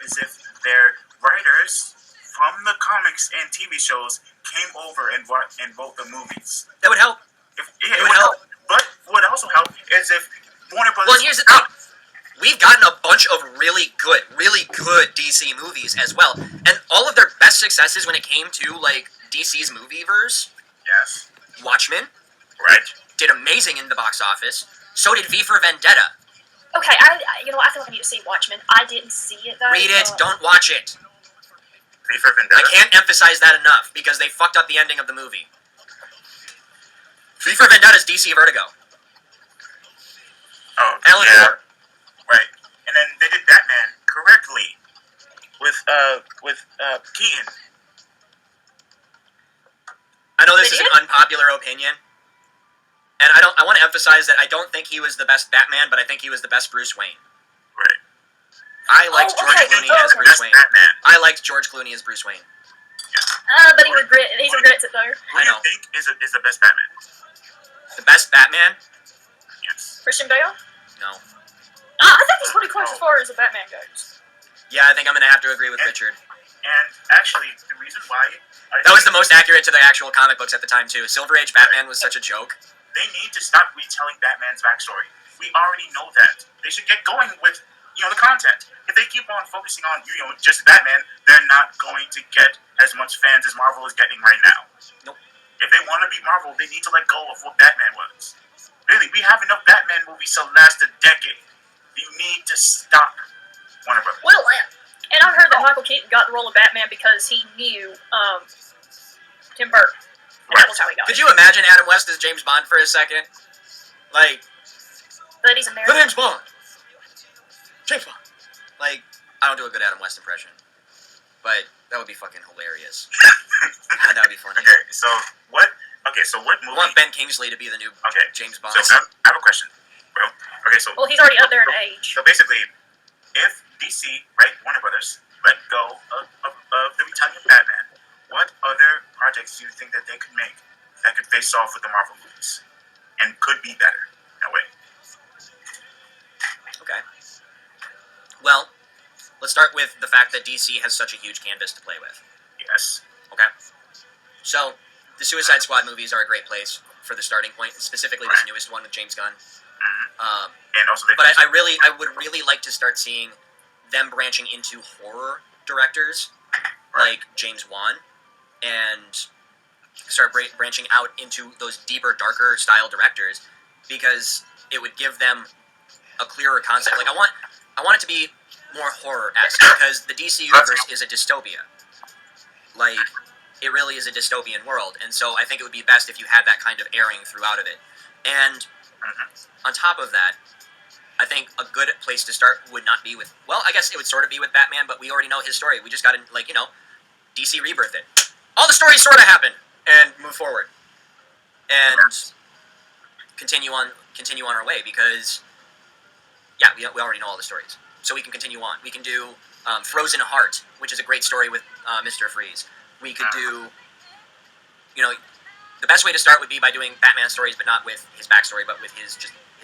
is if their writers from the comics and TV shows came over and wrote the movies. That would help. It would help. But what would also help is if Warner Brothers... Well, here's the thing. We've gotten a bunch of really good DC movies as well. And all of their best successes when it came to, like, DC's movieverse... Yes. Watchmen. Right. Did amazing in the box office. So did V for Vendetta. Okay, I feel like I need to see Watchmen. I didn't see it, though. Read it. Don't watch it. V for Vendetta? I can't emphasize that enough, because they fucked up the ending of the movie. V for Vendetta's DC Vertigo. Oh, Alan yeah. Moore. Right. And then they did Batman correctly. With Keaton. I know this is an unpopular opinion. And I want to emphasize that I don't think he was the best Batman, but I think he was the best Bruce Wayne. Right. I liked George Clooney as Bruce Wayne. Batman. I liked George Clooney as Bruce Wayne. But he regrets it, though. Who do you think is the best Batman? The best Batman? Yes. Christian Bale? No. I think he's pretty close as far as the Batman goes. Yeah, I think I'm going to have to agree with Richard. And actually, the reason why... That was the most accurate to the actual comic books at the time, too. Silver Age Batman was such a joke. They need to stop retelling Batman's backstory. We already know that. They should get going with, the content. If they keep on focusing on, just Batman, they're not going to get as much fans as Marvel is getting right now. Nope. If they want to beat Marvel, they need to let go of what Batman was. Really, we have enough Batman movies to last a decade. You need to stop Warner Brothers. Well, and I've heard that Michael Keaton got the role of Batman because he knew Tim Burton. And that was how he got it. Could you imagine Adam West as James Bond for a second? Like... But he's American. The name's Bond. James Bond. Like, I don't do a good Adam West impression. But that would be fucking hilarious. That would be funny. So what movie... I want Ben Kingsley to be the new James Bond. So I have a question, bro. Well, he's already up there in age. So basically, if DC, right, Warner Brothers, let go of the retelling of Batman, what other projects do you think that they could make that could face off with the Marvel movies and could be better in a way? Okay. Well, let's start with the fact that DC has such a huge canvas to play with. Yes. Okay. So, the Suicide Squad movies are a great place for the starting point, specifically this newest one with James Gunn. Mm-hmm. And also, but I would really like to start seeing them branching into horror directors like James Wan, and start branching out into those deeper, darker style directors, because it would give them a clearer concept. Like I want it to be more horror-esque, because the DC universe is a dystopia. Like, it really is a dystopian world, and so I think it would be best if you had that kind of airing throughout of it. And on top of that, I think a good place to start would not be with, well, I guess it would sort of be with Batman, but we already know his story. We just got to, DC rebirth it. All the stories sort of happen, and move forward. And continue on our way, because, yeah, we already know all the stories. So we can continue on. We can do Frozen Heart, which is a great story with Mr. Freeze. We could do, the best way to start would be by doing Batman stories, but not with his backstory, but with his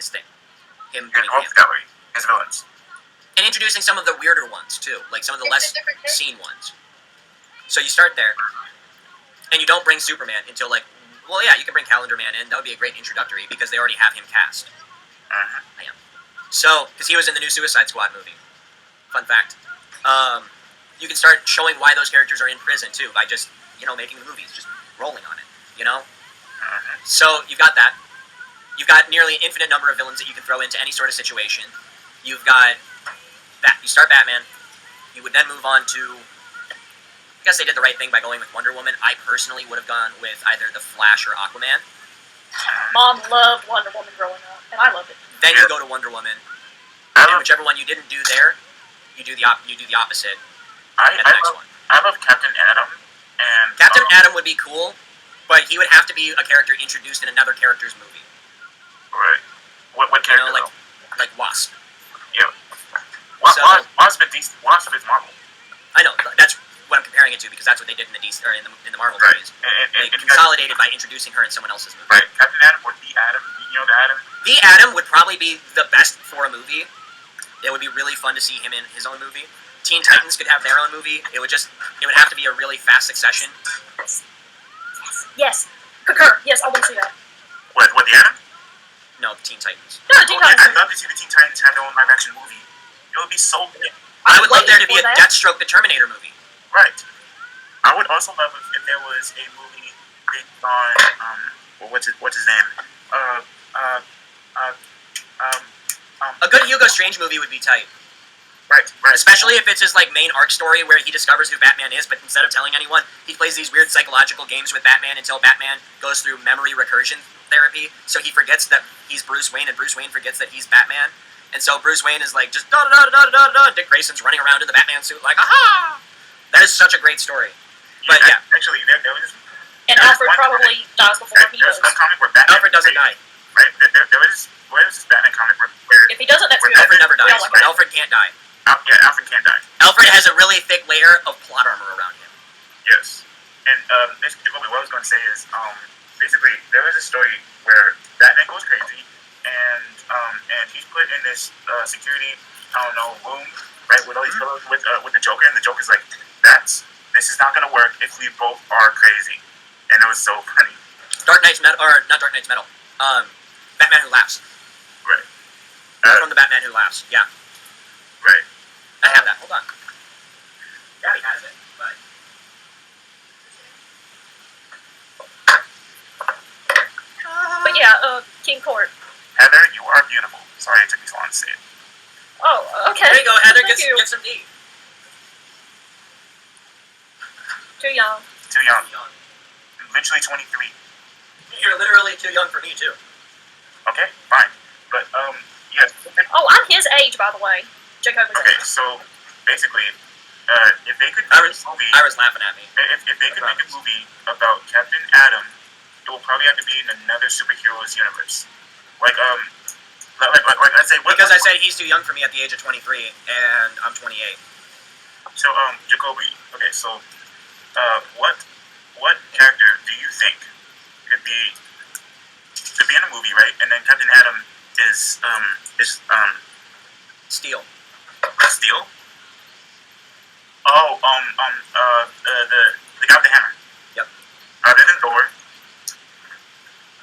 thing. Him being him. His villains. And introducing some of the weirder ones, too. Like some of the less seen ones. So you start there, and you don't bring Superman until, you can bring Calendar Man in. That would be a great introductory, because they already have him cast. Yeah. So, because he was in the new Suicide Squad movie. Fun fact. You can start showing why those characters are in prison, too, by just, making the movies, just rolling on it, So, you've got that. You've got nearly an infinite number of villains that you can throw into any sort of situation. You've got that. You start Batman. You would then move on to... I guess they did the right thing by going with Wonder Woman. I personally would have gone with either The Flash or Aquaman. Mom loved Wonder Woman growing up, and I loved it. Then you go to Wonder Woman, and whichever one you didn't do there, you do the opposite. I love Captain Atom. And Captain Atom would be cool, but he would have to be a character introduced in another character's movie. Right. What character? Like Wasp. Yeah. Wasp is Marvel. I know. That's what I'm comparing it to, because that's what they did in the Marvel movies. They consolidated by introducing her in someone else's movie. Right. Captain Atom or the Atom. The Atom. The Atom would probably be the best for a movie. It would be really fun to see him in his own movie. Teen Titans could have their own movie. It would have to be a really fast succession. Yes. Concur. Yes, I want to see that. What, the Atom? No, Teen Titans. No, the Teen Yeah, Titans. I'd love to see the Teen Titans have their own live action movie. It would be so good. I would love there to be a that. Deathstroke the Terminator movie. Right. I would also love if there was a movie based on what's his name? A good Hugo Strange movie would be tight. Right. Especially if it's his like main arc story where he discovers who Batman is, but instead of telling anyone, he plays these weird psychological games with Batman until Batman goes through memory recursion therapy, so he forgets that he's Bruce Wayne, and Bruce Wayne forgets that he's Batman. And so Bruce Wayne is like just da da da da da da. Dick Grayson's running around in the Batman suit like aha. That is such a great story. But yeah, actually, there was. And Alfred probably dies before he There's does. one comic where Batman. Alfred doesn't die. Right. There was this Batman comic where If he doesn't, that's where weird. Alfred never dies. Yeah, like that. Alfred can't die. Alfred can't die. Alfred has a really thick layer of plot armor around him. Yes. And basically, what I was going to say is, basically, there was a story where Batman goes crazy, and he's put in this security, room, right, with all these pillows with the Joker, and the Joker's like, this is not going to work if we both are crazy, and it was so funny. Dark Knight's Metal, or not Dark Knight's Metal. Batman Who Laughs. Right. From the Batman Who Laughs. Yeah. Right. I have that. Hold on. Gabby has it, but. But yeah, King Court. Heather, you are beautiful. Sorry it took me so long to say it. Oh, okay. There you go, Heather. Thank you. Get some D. Too young. Too young. Literally 23. You're literally too young for me too. Okay, fine. But, yeah. Oh, I'm his age, by the way. Jacobley's Okay, age. so, basically, if they could I make was a movie... laughing at me. If they could make a movie about Captain Atom, it will probably have to be in another superheroes universe. Like I say, Because I said he's too young for me at the age of 23, and I'm 28. So, Jacoby, okay, so, what character do you think could be in a movie, right? And then Captain Atom is Steel. Steel? Oh, the guy with the hammer. Yep. Other than Thor,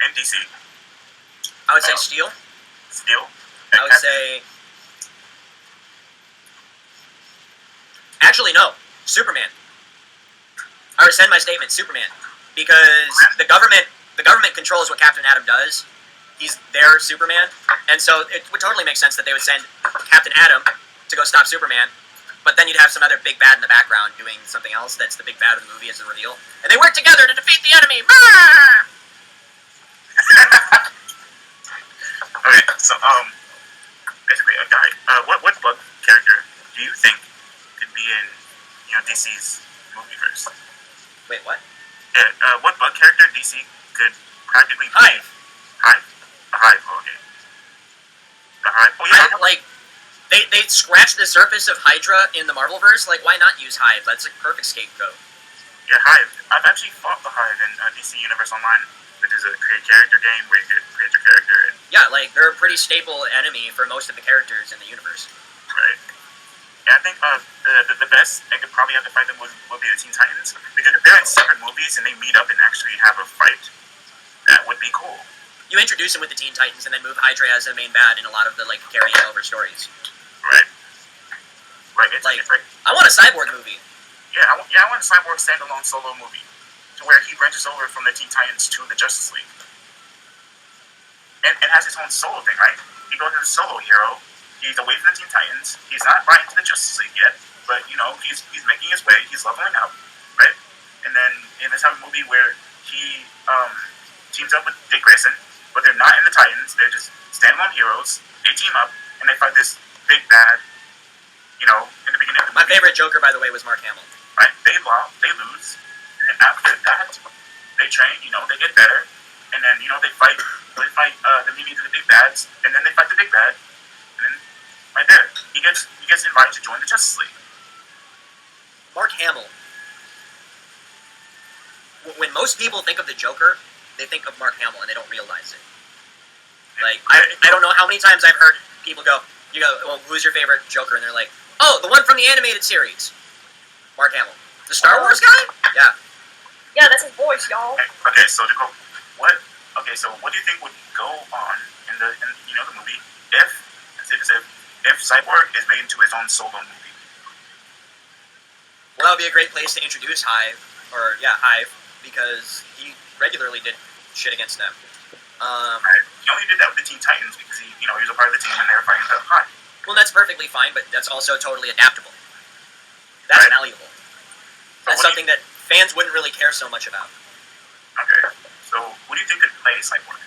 in DC. I would say Steel. Steel. I would say. Actually, no. Superman. I rescind my statement. Superman, because the government controls what Captain Atom does. He's their Superman, and so it would totally make sense that they would send Captain Atom to go stop Superman. But then you'd have some other big bad in the background doing something else that's the big bad of the movie as a reveal. And they work together to defeat the enemy! Okay, so, basically, a guy, what bug character do you think could be in, DC's movieverse? Wait, what? Yeah, what bug character DC could practically be? Hive. Hive? The Hive, okay. The Hive? Oh, yeah. They scratched the surface of Hydra in the Marvelverse. Like, why not use Hive? That's a perfect scapegoat. Yeah, Hive. I've actually fought the Hive in DC Universe Online, which is a create character game where you could create your character. And, Yeah, like, they're a pretty staple enemy for most of the characters in the universe. right. And I think the best they could probably have to fight them would be the Teen Titans, because if they're in separate movies and they meet up and actually have a fight, that would be cool. You introduce him with the Teen Titans and then move Hydra as a main bad in a lot of the, like, carrying over stories. Right. Right. It's Like- like I want a Cyborg movie. yeah, I want a Cyborg standalone solo movie to where he branches over from the Teen Titans to the Justice League, and has his own solo thing, right? He goes as a solo hero. He's away from the Teen Titans. He's not right into the Justice League yet, but he's making his way. He's leveling up, right? And then let's have a movie where he teams up with Dick Grayson, but they're not in the Titans. They're just standalone heroes. They team up and they fight this big bad. In the beginning of the My movie, favorite Joker, by the way, was Mark Hamill. right? They lose, and then after that, they train. They get better, and then they fight. They fight the minions of the big bads, and then they fight the big bad, and then right there, he gets invited to join the Justice League. Mark Hamill. When most people think of the Joker, they think of Mark Hamill and they don't realize it. Like, I don't know how many times I've heard people go, well, who's your favorite Joker? And they're like, Oh, the one from the animated series. Mark Hamill. The Star Wars guy? Yeah. Yeah, that's his voice, y'all. Okay, so Jacob, what do you think would go on in the movie if Cyborg is made into his own solo movie? Well, that would be a great place to introduce Hive, because he regularly did shit against them. Right. He only did that with the Teen Titans because he was a part of the team and they were fighting the Hive. Well, that's perfectly fine, but that's also totally adaptable. That's malleable. That's something that fans wouldn't really care so much about. Okay. So, who do you think could play Cyborg?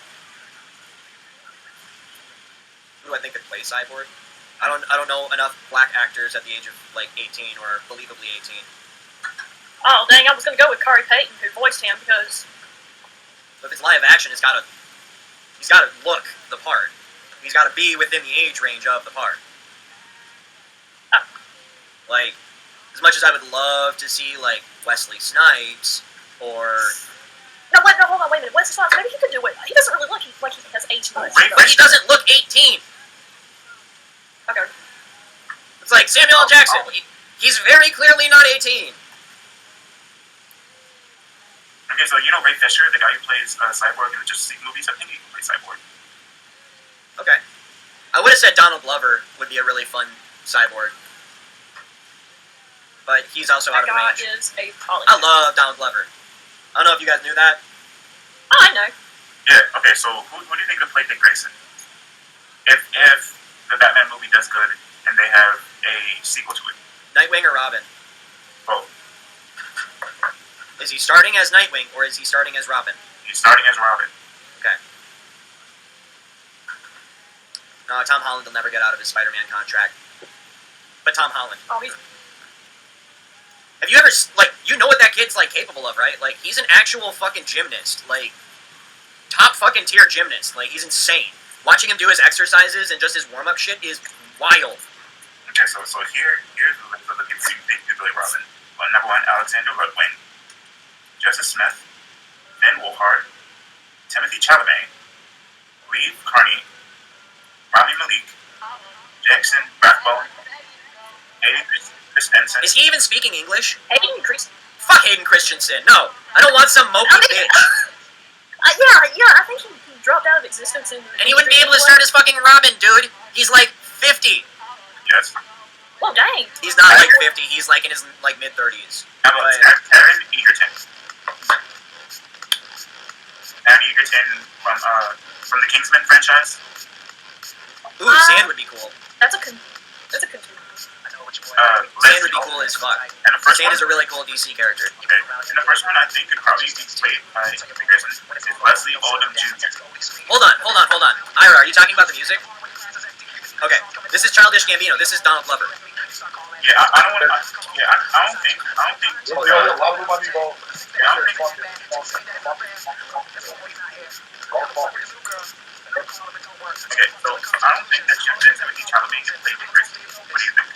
Who do I think could play Cyborg? I don't know enough black actors at the age of like 18 or believably 18. Oh dang! I was gonna go with Corey Payton, who voiced him, because If it's live action, he's gotta look the part. He's gotta be within the age range of the part. Like, as much as I would love to see like Wesley Snipes or no, hold on, wait a minute. Wesley Snipes, maybe he could do it. He doesn't really look like he has aged much. but he doesn't look 18. Okay. It's like Samuel L. Jackson. He's very clearly not 18. Okay, so Ray Fisher, the guy who plays Cyborg in the Justice League movies, I think he can play Cyborg. Okay. I would have said Donald Glover would be a really fun Cyborg. But he's also out of range. That guy is a polymath. I love Donald Glover. I don't know if you guys knew that. Oh, I know. Yeah, okay, so who do you think could play Dick Grayson? If the Batman movie does good and they have a sequel to it. Nightwing or Robin? Both. Is he starting as Nightwing or is he starting as Robin? He's starting as Robin. Okay. No, Tom Holland will never get out of his Spider-Man contract. But Tom Holland. Oh, he's... Have you ever, what that kid's, capable of, right? Like, he's an actual fucking gymnast. Like, top fucking tier gymnast. Like, he's insane. Watching him do his exercises and just his warm-up shit is wild. Okay, so here's the list of the people who think could play Robin. Number 1, Alexander Ludwig, Justice Smith, Ben Wolfhard, Timothy Chalamet, Lee Carney, Rami Malek, Jackson Rathbone, Hayden Christensen. Is he even speaking English? Hayden Christensen. Fuck Hayden Christensen. No, I don't want some mopey bitch. Yeah, I think he dropped out of existence in... And he wouldn't be able to start his fucking Robin, dude. He's like 50. Yes. Well, dang. He's not like 50. He's like in his mid-30s. How about Taron Egerton? Taron Egerton from the Kingsman franchise. Ooh, Sand would be cool. That's a continue. Sand would be cool as fuck. And the first Sand one is a really cool DC character. Okay. And the first one I think could probably be played by Dick Grayson. Is Leslie Odom Jr. Hold on. Ira, are you talking about the music? Okay, this is Childish Gambino. This is Donald Glover. Yeah, I don't want to. Yeah, I don't think. Okay, so I don't think that Timothy Chalamet can play Dick Grayson. What do you think?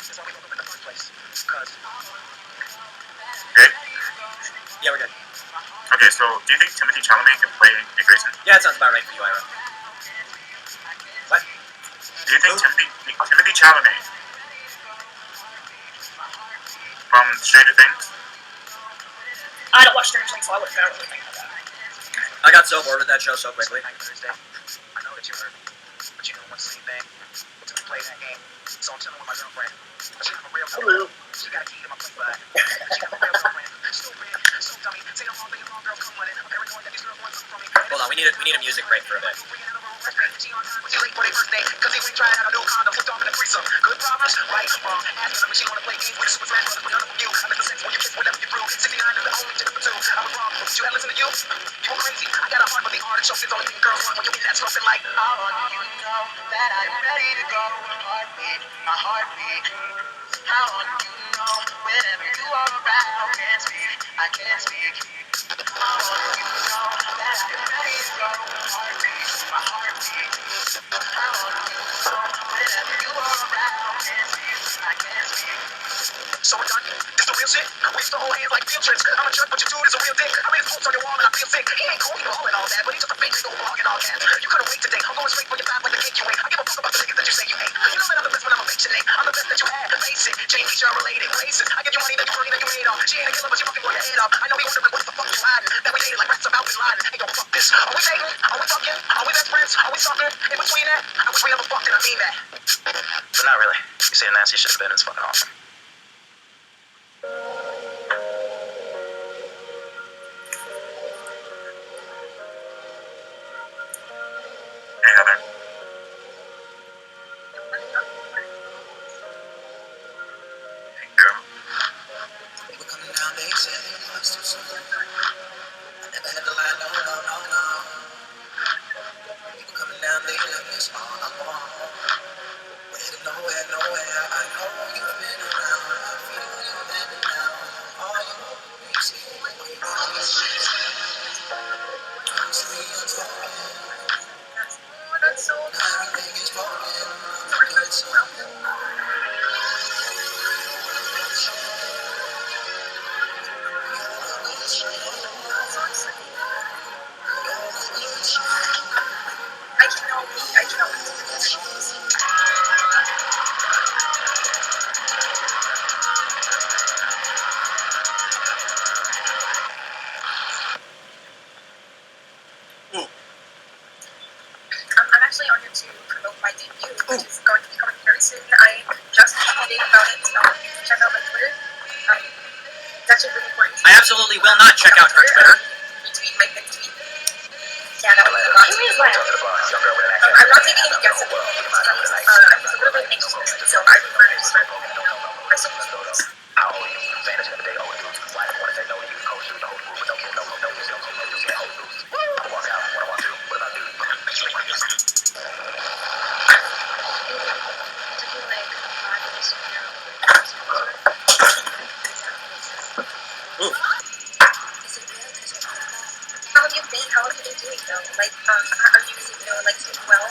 Good? Yeah, we're good. Okay, so do you think Timothy Chalamet can play Dick Grayson? Yeah, that sounds about right for you, Ira. What? Do you think Timothy Chalamet from Stranger Things? I don't watch Stranger Things, so I wouldn't know anything about that. I got so bored with that show so quickly. I know that you heard, but you don't want to see anything. To play that game, so I'm chilling with my girlfriend. But she have a real girlfriend. She got a key to my play bag. She have a real girlfriend. So big, so dummy. Say no all day long, girls come running. I'm paranoid that these girls want something from me. Hold on, we need a music break for a bit. She on time, but she late for their birthday. Cause they ain't trying out a new condom. Flipped off in a threesome. Good problems, right or wrong. Asking her if she wanna play games with a super smash brother, but none of them you. I listen sense when you kiss whatever you brew. 69 is the only ticket for two. I was wrong. Did you ever listen to you? You were crazy. I got a heart for the artichoke. It's only thing girls want when you get that smoking like. I want you to know that I'm ready to go. Heartbeat, my heartbeat. I want you to know whenever you are around. I can't speak. I want you to know that I'm ready to go. Heartbeat, my heartbeat. I want you to know whenever you are around. I can't speak. So we're done. This the real shit. We used to hold hands like field trips. I'm a jerk, but you dude is a real dick. I made his hopes on your wall and I feel sick. He ain't cool, he ball and all that, but he's just a fake nigga walking all that. You couldn't wait today. I'm going straight for your vibe like the cake you ate. I give a fuck about the niggas that you say you hate. You know that I'm the best when I'm a bitch today. I'm the best that you had. Basic. Chain feature related racist. I give you money, then you money, then you made off. She ain't a killer, but she fucking blow your head off. I know we wondering what the fuck you hiding. That we dated like rats about Bin Laden. Hey, yo, fuck this. Are we dating? Are we fucking? Are we best friends? Are we something in between that? I wish we never fucked and I mean that. But not really. You say Nancy should have been. It's fucking awesome. Hey, Heather. Hey, girl. People coming down, they say it's too soon. I never had to lie, no, no, no, no. People coming down, they left this all alone. We're headed nowhere, nowhere. I know you've been around. I feel you in and out. All you see, all you really see. I'm still unspoken. That's so Now everything is broken. I'm doing something. I cannot. Ooh. I'm actually on here to promote my debut, which is going to be coming very soon. I just tweeted about it, so you can check out my Twitter. It's actually really important. I absolutely will not check out her Twitter. Retweet my pick tweet. Yeah, that was a lot. Who is that? I'm not taking any guesses. I'm a little bit anxious, so I prefer to just my social skills. Ooh. How have you been? How have you been doing though? Like, are you, like doing well?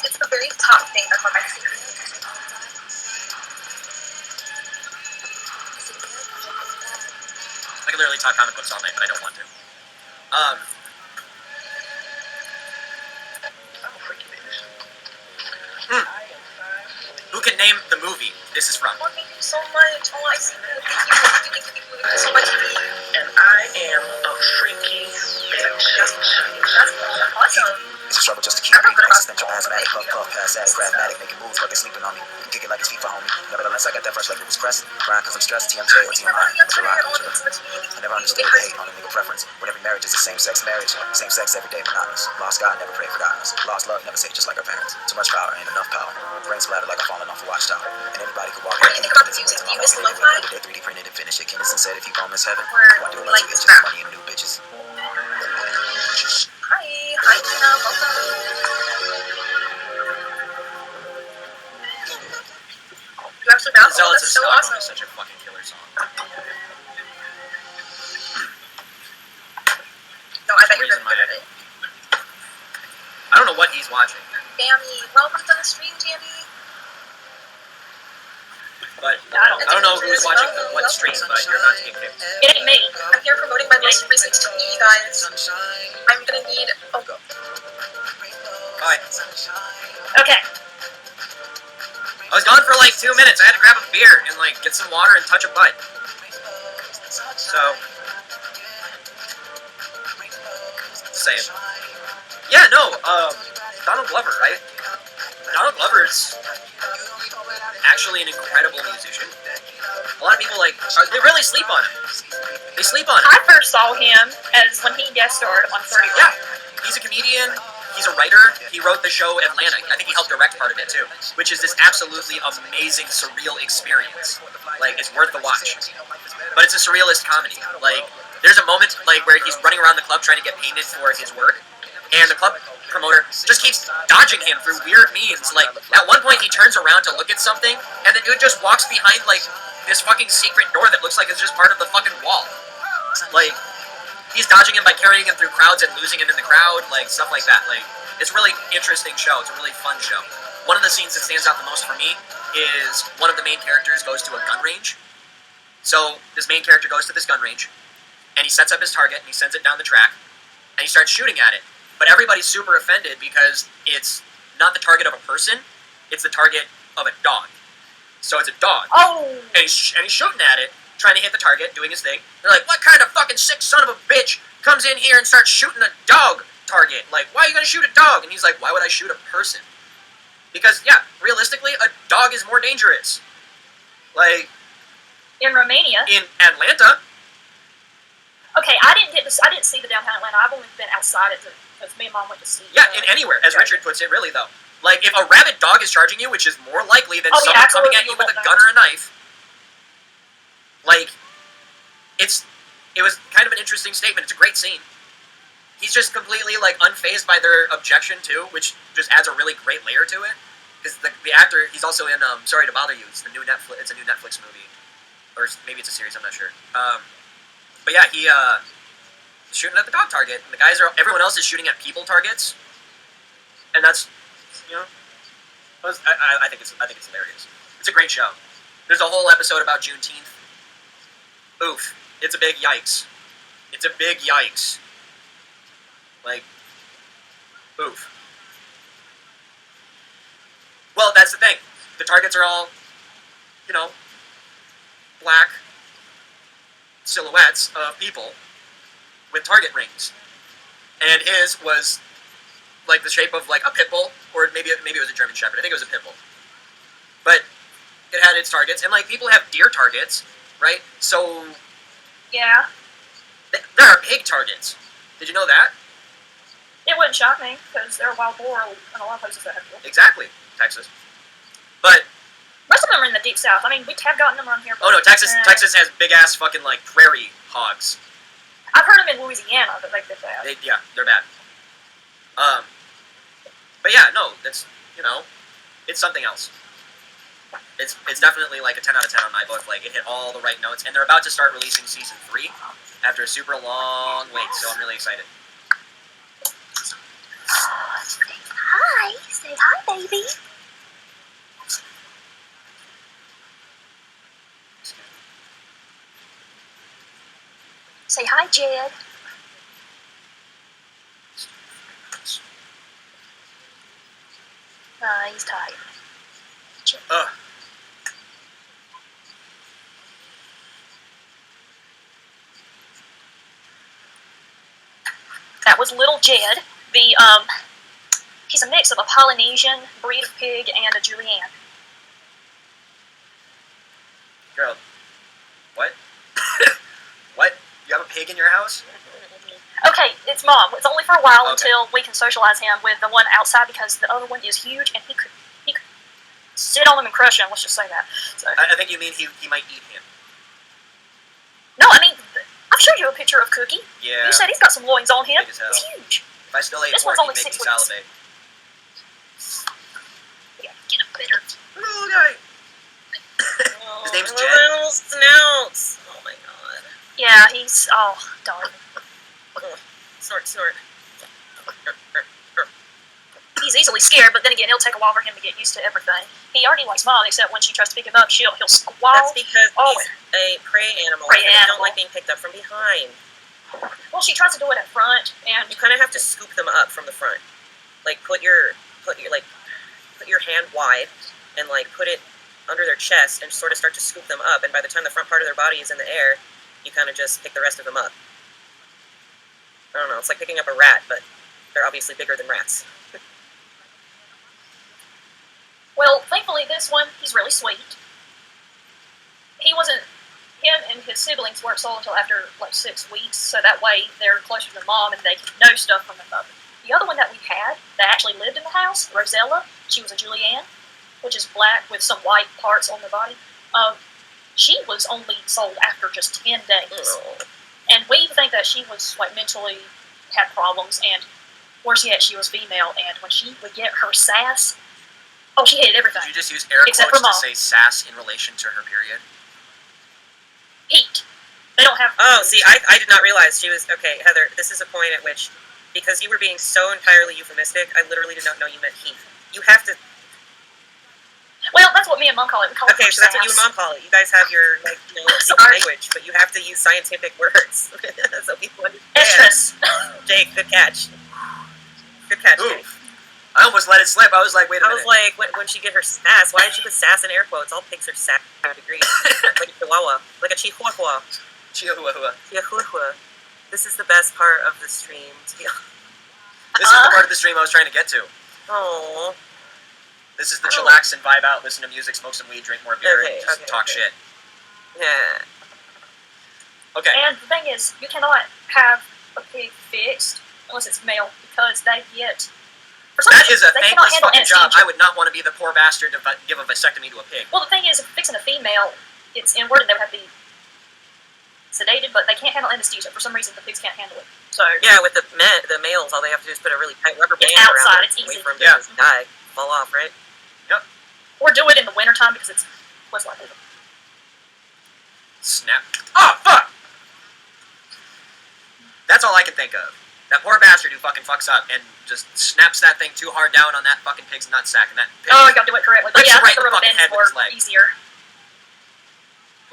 It's the very top thing that's on my CV. I can literally talk comic books all night, but I don't want to. Who can name the movie this is from? Oh, thank you so much. Oh, I see you. Thank you so much. And I am a freaky bitch. That's awesome. It's a struggle just to keep breathing. Existential asthmatic, puff, puff, pass addict, pragmatic, making moves like they're sleeping on me. You can kick it like it's FIFA, homie. Nevertheless, I got that fresh like it was pressed. Grind cause I'm stressed, TMJ or TMI. I never understood hate on a nigga preference. When every marriage is a same-sex marriage. Same sex every day, monotonous. Lost God, never pray forgottenness. Lost love, never say just like our parents. Too much power, ain't enough power. Brain splattered like I'm falling off a watchtower. And anybody could walk What do you think about the music? Do you miss lo-fi? They 3D printed and finished it. Kinnison said if you gon' miss heaven, Or, why do it like, like 2 inches rap? of money and new bitches? Hi, Tina, welcome. You actually rap? Oh, Zealots of that's so Stockholm awesome. is such a fucking killer song. No, I bet you're really good at it. I don't know what he's watching, Dammy, welcome to the stream, Dammy. but I don't know who's watching what stream, but you're about to get kicked. It ain't me. I'm here promoting my most recent tweet, you guys. I'm gonna need. Oh, go. Bye. Okay. I was gone for like 2 minutes. I had to grab a beer and like get some water and touch a butt. So, say it. Yeah, no. Donald Glover, right? Donald Glover's actually an incredible musician. A lot of people they really sleep on him. They sleep on him. I first saw him as when he guest starred on 30 Yeah, he's a comedian. He's a writer. He wrote the show Atlanta. I think he helped direct part of it too, which is this absolutely amazing, surreal experience. Like, it's worth the watch. But it's a surrealist comedy. Like, there's a moment where he's running around the club trying to get painted for his work, and the club promoter just keeps dodging him through weird means. Like, at one point he turns around to look at something, and the dude just walks behind this fucking secret door that looks like it's just part of the fucking wall. Like, he's dodging him by carrying him through crowds and losing him in the crowd, stuff like that. It's a really interesting show. It's a really fun show. One of the scenes that stands out the most for me is one of the main characters goes to a gun range. So this main character goes to this gun range, and he sets up his target, and he sends it down the track, and he starts shooting at it. But everybody's super offended because it's not the target of a person, it's the target of a dog. So it's a dog. Oh! And he's shooting at it, trying to hit the target, doing his thing. They're like, what kind of fucking sick son of a bitch comes in here and starts shooting a dog target? Like, why are you going to shoot a dog? And he's like, why would I shoot a person? Because, yeah, realistically, a dog is more dangerous. Like, In Romania. in Atlanta, Okay, I didn't see the downtown Atlanta. I've only been outside it because me and Mom went to see. yeah, in anywhere, as Richard puts it, really, though. Like, if a rabid dog is charging you, which is more likely than Oh, yeah, someone coming absolutely, at you you with a won't gun know. or a knife, like, it was kind of an interesting statement. It's a great scene. He's just completely, like, unfazed by their objection, too, which just adds a really great layer to it. Because the actor, he's also in Sorry to Bother You. It's a new Netflix movie. Or maybe it's a series, I'm not sure. But yeah, he's shooting at the dog target, and everyone else is shooting at people targets. And that's, you know, I think it's hilarious. It's a great show. There's a whole episode about Juneteenth. Oof. It's a big yikes. It's a big yikes. Like, oof. Well, that's the thing. The targets are all, you know, black silhouettes of people with target rings. And his was like the shape of like a pit bull, or maybe it was a German Shepherd. I think it was a pit bull. But it had its targets, and like people have deer targets, right? So Yeah. there are pig targets. Did you know that? It wouldn't shock me because there are wild boar in a lot of places that have boar. Exactly, Texas. But Most of them are in the deep south. I mean, we have gotten them on here. oh no, Texas has big ass fucking like prairie hogs. I've heard them in Louisiana, but like they're bad. They're bad. But yeah, no, that's, you know, it's something else. It's definitely like a 10 out of 10 on my book. Like, it hit all the right notes, and they're about to start releasing season 3 after a super long wait, so I'm really excited. Hi. Say hi, baby. Say hi, Jed. He's tired. Ugh. That was little Jed. He's a mix of a Polynesian breed of pig and a Julienne. Girl, what? What? You have a pig in your house? Okay, it's Mom. It's only for a while Okay. until we can socialize him with the one outside because the other one is huge and he could sit on him and crush him. Let's just say that. So, I think you mean he might eat him. no, I mean, I've showed you a picture of Cookie. Yeah. You said he's got some loins on him. Big as hell. He's huge. If I still ate This pork, one's only he'd make 6 me weeks. salivate. Yeah, get a better. Little guy. His name's Jed. Little snouts. Oh my god. Yeah, he's darn. Snort, snort. He's easily scared, but then again, it'll take a while for him to get used to everything. He already likes Mom, except when she tries to pick him up, he'll squall. That's because Oh, he's a prey animal. Prey and they animal. don't like being picked up from behind. well, she tries to do it up front, and You kind of have to scoop them up from the front. Like put your hand wide and like put it under their chest and sort of start to scoop them up. And by the time the front part of their body is in the air, you kind of just pick the rest of them up. I don't know. It's like picking up a rat, but they're obviously bigger than rats. well, thankfully this one, he's really sweet. Him and his siblings weren't sold until after like 6 weeks, so that way they're closer to Mom and they can know stuff from their mother. The other one that we had that actually lived in the house, Rosella, she was a Julienne, which is black with some white parts on the body. She was only sold after just 10 days. Oh. And we think that she was like mentally had problems, and worse yet, she was female. And when she would get her sass, she hated everything. Did you just use air Except quotes for to Mom. say sass in relation to her period? Heat. They don't have. Oh, see, I did not realize she was... Okay, Heather, this is a point at which, because you were being so entirely euphemistic, I literally did not know you meant heat. You have to... Well, that's what me and Mom call it. We call Okay, it so that's what you and sass. Mom call it. You guys have your, like, secret Sorry. language, but you have to use scientific words so people understand. Estrus. Jake, good catch. Good catch, Jake. Oof. I almost let it slip. I was like, wait a I minute. was like, when she get her sass, why did she put sass in air quotes? All pigs are sass to a degree. Like a chihuahua. Like a chihuahua. Chihuahua. Chihuahua. This is the best part of the stream. This is the part of the stream I was trying to get to. Oh. This is the chillax and vibe out, listen to music, smoke some weed, drink more beer, and just talk shit. Yeah. Okay. And the thing is, you cannot have a pig fixed unless it's male because they get. For some That reason, is a they cannot thankless handle fucking job. anesthesia. I would not want to be the poor bastard to give a vasectomy to a pig. Well, the thing is, if fixing a female, it's inward and they would have to be sedated, but they can't handle anesthesia. For some reason, the pigs can't handle it. So Yeah, with the males, all they have to do is put a really tight rubber band It's outside, around it. it's easy. Wait for them to die, fall off, right? or do it in the wintertime because it's less likely. Snap. Oh, fuck! That's all I can think of. That poor bastard who fucking fucks up and just snaps that thing too hard down on that fucking pig's nutsack, and that pig Oh, you gotta do it correctly. But Rips yeah, I right think in the the rubber fucking band head is with his more leg. easier.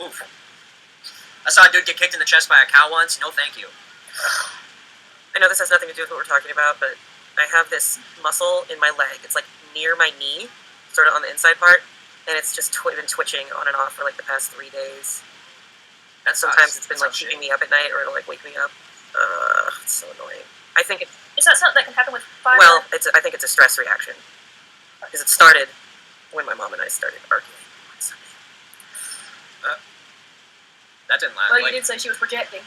Oof. I saw a dude get kicked in the chest by a cow once. No, thank you. I know this has nothing to do with what we're talking about, but I have this muscle in my leg. It's like near my knee, sort of on the inside part, and it's just been twitching on and off for like the past 3 days. And sometimes it's been like keeping me up at night, or it'll like wake me up. It's so annoying. I think it's Is that something that can happen with fire? well, I think it's a stress reaction because it started when my mom and I started arguing on Sunday. That didn't last. Well, you Like, did say she was projecting.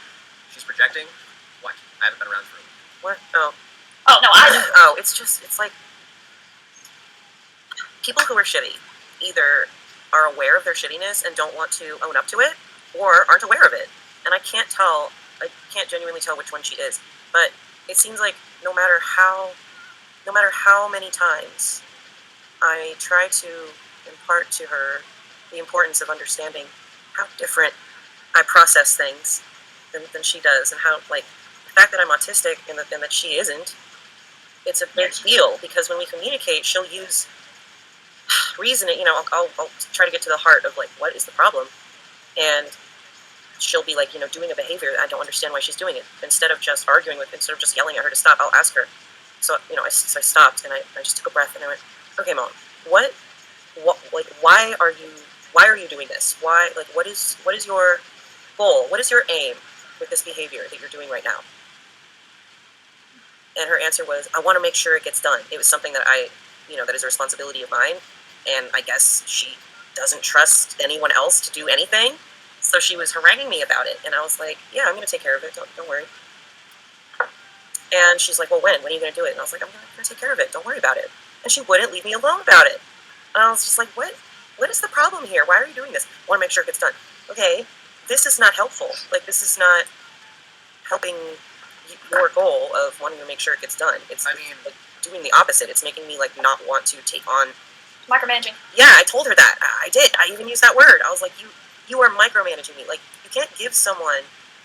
she's projecting? What? I haven't been around for What? Oh, Oh no, I know. oh, it's like people who are shitty either are aware of their shittiness and don't want to own up to it, or aren't aware of it. And I can't genuinely tell which one she is. But it seems like no matter how many times I try to impart to her the importance of understanding how different I process things than she does, and how, like, the fact that I'm autistic and that she isn't, it's a big deal, because when we communicate, she'll use reasoning. I'll try to get to the heart of, like, what is the problem, and she'll be like, doing a behavior that I don't understand why she's doing it. Instead of just yelling at her to stop, I'll ask her. So I stopped, and I just took a breath, and I went, okay, Mom, what like, why are you doing this? Why, like, what is your goal? What is your aim with this behavior that you're doing right now? And her answer was, I want to make sure it gets done. It was something that that is a responsibility of mine, and I guess she doesn't trust anyone else to do anything, so she was haranguing me about it, and I was like, yeah, I'm going to take care of it, don't worry. And she's like, well, when are you going to do it? And I was like, I'm going to take care of it, don't worry about it. And she wouldn't leave me alone about it. And I was just like, what is the problem here? Why are you doing this? I want to make sure it gets done. Okay, this is not helpful. Like, this is not helping your goal of wanting to make sure it gets done. It's, like, doing the opposite. It's making me, like, not want to take on... Micromanaging. Yeah, I told her that. I did. I even used that word. I was like, you are micromanaging me. Like, you can't give someone,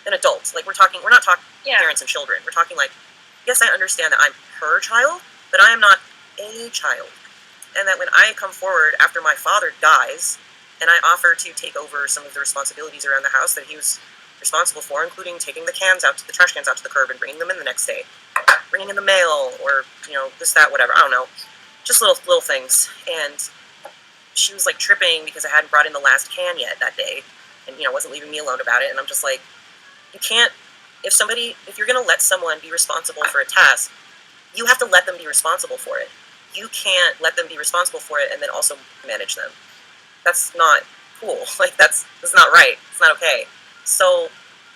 an adult, like, we're not talking parents and children. We're talking, like, yes, I understand that I'm her child, but I am not a child. And that when I come forward after my father dies, and I offer to take over some of the responsibilities around the house that he was responsible for, including taking the trash cans out to the curb and bringing them in the next day, bringing in the mail, or, this, that, whatever, I don't know. Just little things. And she was, like, tripping because I hadn't brought in the last can yet that day, and, wasn't leaving me alone about it. And I'm just like, you can't, if you're going to let someone be responsible for a task, you have to let them be responsible for it. You can't let them be responsible for it and then also manage them. That's not cool. Like, that's not right. It's not okay. So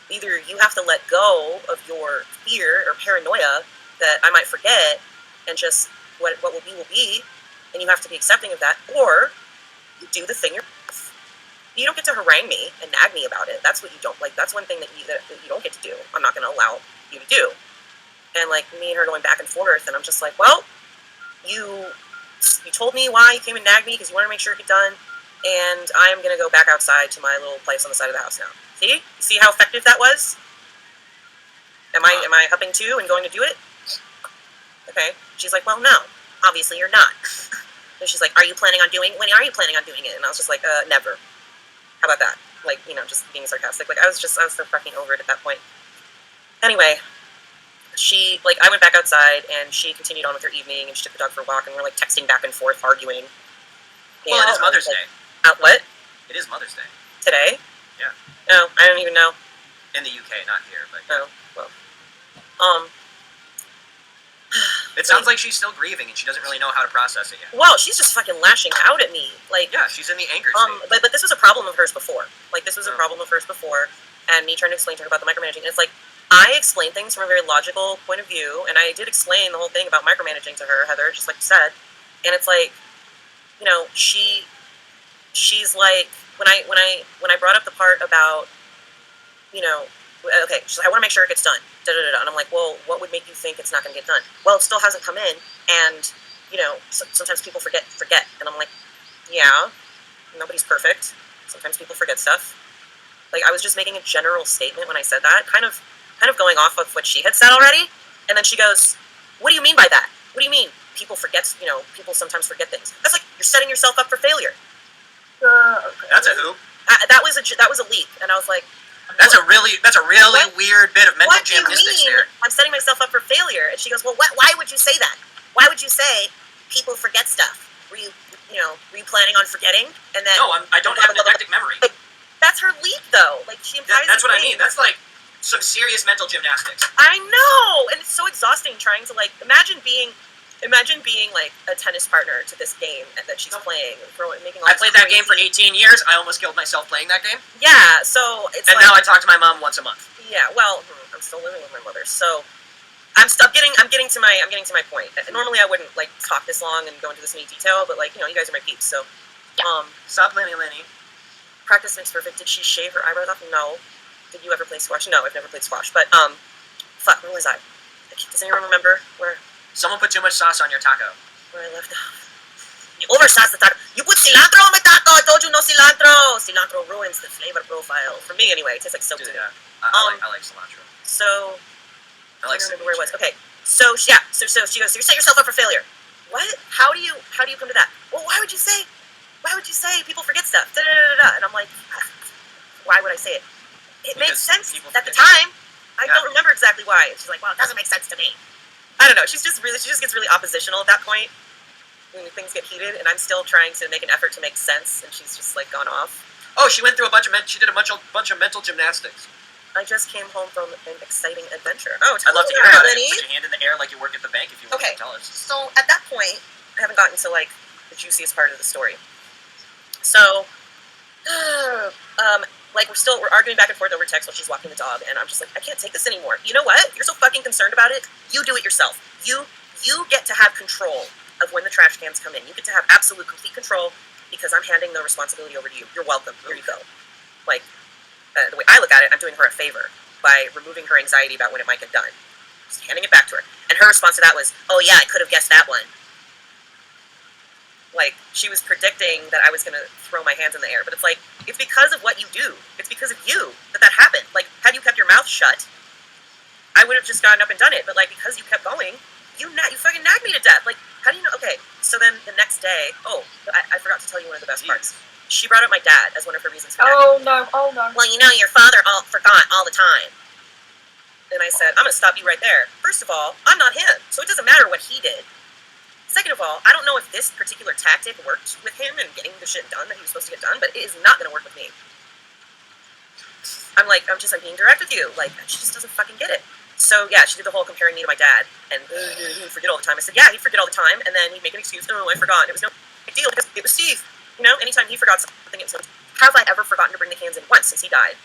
either you have to let go of your fear or paranoia that I might forget, and just what will be, and you have to be accepting of that, or you do the thing yourself. You don't get to harangue me and nag me about it. That's what you don't, like, that's one thing that you don't get to do. I'm not going to allow you to do. And, like, me and her going back and forth, and I'm just like, well, you told me why you came and nagged me because you wanted to make sure it get done, and I'm going to go back outside to my little place on the side of the house now. See how effective that was? Am I huffing too and going to do it? Okay. She's like, well, no, obviously you're not. And she's like, when are you planning on doing it? And I was just like, never. How about that? Like, just being sarcastic. Like, I was so fucking over it at that point. Anyway, she, like, I went back outside, and she continued on with her evening, and she took the dog for a walk, and we're, like, texting back and forth, arguing. Well, it is Mother's Day. What? It is Mother's Day. Today? Yeah. No, I don't even know. In the UK, not here, but... Oh, well. It sounds like she's still grieving, and she doesn't really know how to process it yet. Well, she's just fucking lashing out at me. Like, Yeah, she's in the anger state. but this was a problem of hers before. Like, this was a Oh. problem of hers before, and me trying to explain to her about the micromanaging. And it's like, I explain things from a very logical point of view, and I did explain the whole thing about micromanaging to her, Heather, just like you said. And it's like, you know, she's like, when I brought up the part about, you know, okay, she's like, I want to make sure it gets done. Da, da, da, da. And I'm like, well, what would make you think it's not going to get done? Well, it still hasn't come in, and, you know, sometimes people forget. And I'm like, yeah, nobody's perfect. Sometimes people forget stuff. Like, I was just making a general statement when I said that, kind of going off of what she had said already. And then she goes, what do you mean by that? What do you mean people forget, you know, people sometimes forget things? That's like, you're setting yourself up for failure. Okay. That's a who? That was a leap. And I was like, That's a really weird bit of mental what do you gymnastics mean there. I'm setting myself up for failure? And she goes, well, why would you say that? Why would you say people forget stuff? Were you planning on forgetting? And then No, I don't have an eidetic memory. that's her leap, though. Like, she implies That's what I things. mean. That's like some serious mental gymnastics. I know, and it's so exhausting trying to, like, imagine being like a tennis partner to this game that she's playing, making all I this played that game for crazy- 18 years. I almost killed myself playing that game. Yeah, so it's And like, now I talk to my mom once a month. yeah, well, I'm still living with my mother, so I'm getting to my point. Normally I wouldn't like talk this long and go into this many detail, but like, you know, you guys are my peeps, so Stop, Lenny. practice makes perfect. Did she shave her eyebrows off? No. Did you ever play squash? No, I've never played squash. But fuck, where was I? Does anyone remember where Someone put too much sauce on your taco. I left off? You oversauced the taco. You put cilantro on my taco. I told you no cilantro. Cilantro ruins the flavor profile for me anyway. It tastes like soap to me. Yeah, I like cilantro. So I like I don't remember where it was. ceviche. Okay, so yeah, so she goes, so you set yourself up for failure. What? How do you come to that? Well, why would you say people forget stuff? Da, da, da, da, da. And I'm like, why would I say it? It made Because sense people at the forget time. I Yeah. don't remember exactly why. And she's like, well, it doesn't make sense to me. I don't know. She just gets really oppositional at that point when things get heated, and I'm still trying to make an effort to make sense, and she's just like gone off. Oh, she went through she did a bunch of mental gymnastics. I just came home from an exciting adventure. Oh, I'd love to hear about about it. Lenny. Put your hand in the air like you work at the bank if you want Okay. to tell us. So at that point, I haven't gotten to like the juiciest part of the story. So, like we're arguing back and forth over text while she's walking the dog, and I'm just like, I can't take this anymore. You know what? You're so fucking concerned about it. You do it yourself. You get to have control of when the trash cans come in. You get to have absolute, complete control because I'm handing the responsibility over to you. You're welcome. Here you go. Like, the way I look at it, I'm doing her a favor by removing her anxiety about when it might get done. Just handing it back to her. And her response to that was, oh yeah, I could have guessed that one. Like, she was predicting that I was going to throw my hands in the air. But it's like, it's because of what you do. It's because of you that happened. Like, had you kept your mouth shut, I would have just gotten up and done it. But, like, because you kept going, you fucking nagged me to death. Like, how do you know? Okay, so then the next day, I forgot to tell you one of the best parts. She brought up my dad as one of her reasons for nagging. Oh no. Well, you know, your father forgot all the time. And I said, I'm going to stop you right there. First of all, I'm not him, so it doesn't matter what he did. Second of all, I don't know if this particular tactic worked with him and getting the shit done that he was supposed to get done, but it is not going to work with me. I'm just being direct with you. Like, she just doesn't fucking get it. So, yeah, she did the whole comparing me to my dad, and he'd forget all the time. I said, yeah, he'd forget all the time, and then he'd make an excuse. Oh, I forgot. It was no big deal because it was Steve. You know, anytime he forgot something, it was have I ever forgotten to bring the cans in once since he died?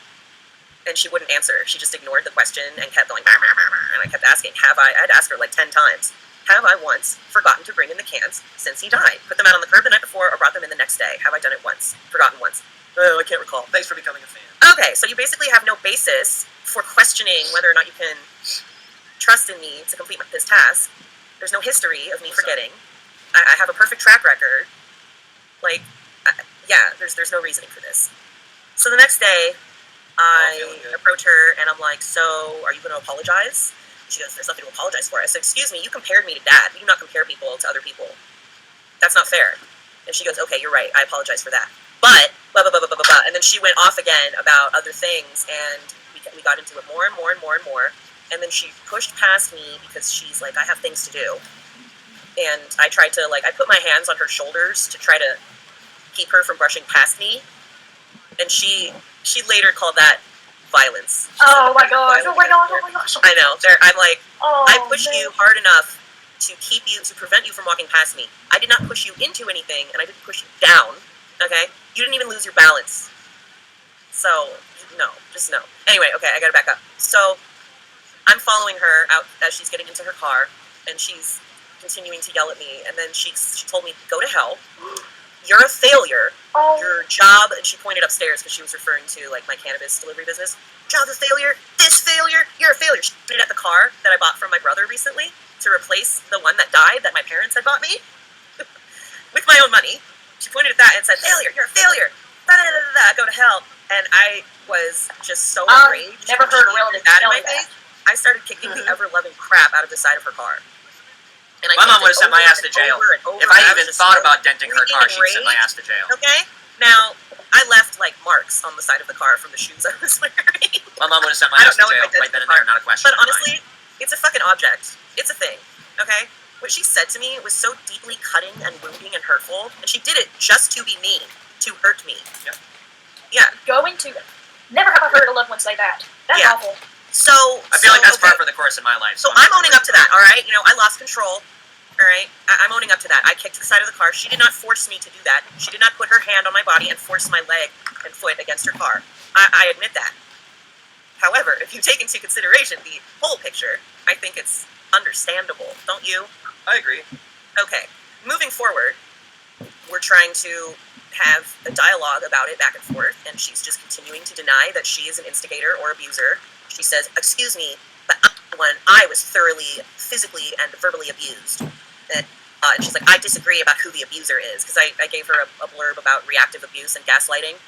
And she wouldn't answer. She just ignored the question and kept going, and I kept asking, I'd ask her like 10 times, have I once forgotten to bring in the cans since he died? Put them out on the curb the night before or brought them in the next day? Have I done it once? Forgotten once? Oh, I can't recall. Thanks for becoming a fan. Okay, so you basically have no basis for questioning whether or not you can trust in me to complete this task. There's no history of me forgetting. I have a perfect track record. Like, yeah, there's no reasoning for this. So the next day, I approach her and I'm like, so are you going to apologize? She goes, there's nothing to apologize for. I said, excuse me, you compared me to dad. You do not compare people to other people. That's not fair. And she goes, okay, you're right. I apologize for that. But, blah, blah, blah, blah, blah, blah. And then she went off again about other things, and we got into it more and more and more and more. and then she pushed past me because she's like, I have things to do. And I tried to, like, I put my hands on her shoulders to try to keep her from brushing past me. And she later called that violence. Oh my gosh! Oh my gosh! Oh my gosh! I know. I'm like, Oh, I pushed man. you hard enough to prevent you from walking past me. I did not push you into anything, and I didn't push you down. Okay? You didn't even lose your balance. So, no. Just no. Anyway, okay, I gotta back up. So, I'm following her out as she's getting into her car, and she's continuing to yell at me, and then she told me, go to hell. You're a failure. Oh. Your job, and she pointed upstairs because she was referring to, like, my cannabis delivery business. Job's a failure. This failure. You're a failure. She pointed at the car that I bought from my brother recently to replace the one that died that my parents had bought me with my own money. She pointed at that and said, failure. You're a failure. Da-da-da-da-da, go to hell. And I was just so enraged. Never heard a relative that in tell my me that. face. I started kicking the ever-loving crap out of the side of her car. And I My mom kicked would have it sent my over ass to and jail. over and over, If I and even was just thought so about denting her car, she'd send my enraged. ass to jail. Okay? Now, I left, like, marks on the side of the car from the shoes I was wearing. My mom would have sent my I ass don't to know jail if I did right then and the there, not a question. But honestly, it's a fucking object. It's a thing. Okay? What she said to me was so deeply cutting and wounding and hurtful, and she did it just to be mean, to hurt me. Yep. Yeah. Going to. Never have I heard a loved one say that. That's Yeah. awful. So I feel like that's okay. par for the course in my life. So I'm owning up to that, all right? You know, I lost control, all right? I'm owning up to that. I kicked the side of the car. She did not force me to do that. She did not put her hand on my body and force my leg and foot against her car. I admit that. However, if you take into consideration the whole picture, I think it's understandable, don't you? I agree. Okay, moving forward, we're trying to have a dialogue about it back and forth, and she's just continuing to deny that she is an instigator or abuser. She says, excuse me, but when I was thoroughly physically and verbally abused. And she's like, I disagree about who the abuser is, because I gave her a blurb about reactive abuse and gaslighting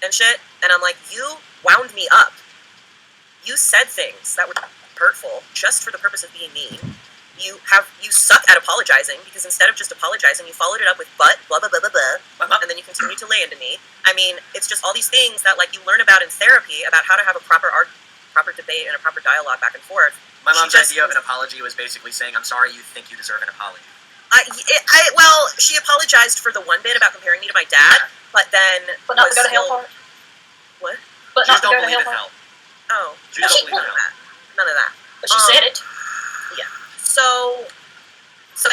and shit, and I'm like, you wound me up. You said things that were hurtful just for the purpose of being mean. You suck at apologizing, because instead of just apologizing, you followed it up with but, blah, blah, blah, blah, blah, and then you continue to lay into me. I mean, it's just all these things that, like, you learn about in therapy, about how to have a proper debate and a proper dialogue back and forth. My mom's idea of an apology was basically saying, I'm sorry you think you deserve an apology. Well, she apologized for the one bit about comparing me to my dad, but then... But not was to go to hell still- part? What? But Jews not to don't go to believe hell in part? hell. Oh. Jews don't believe in None of hell. that. None of that. But she said it. So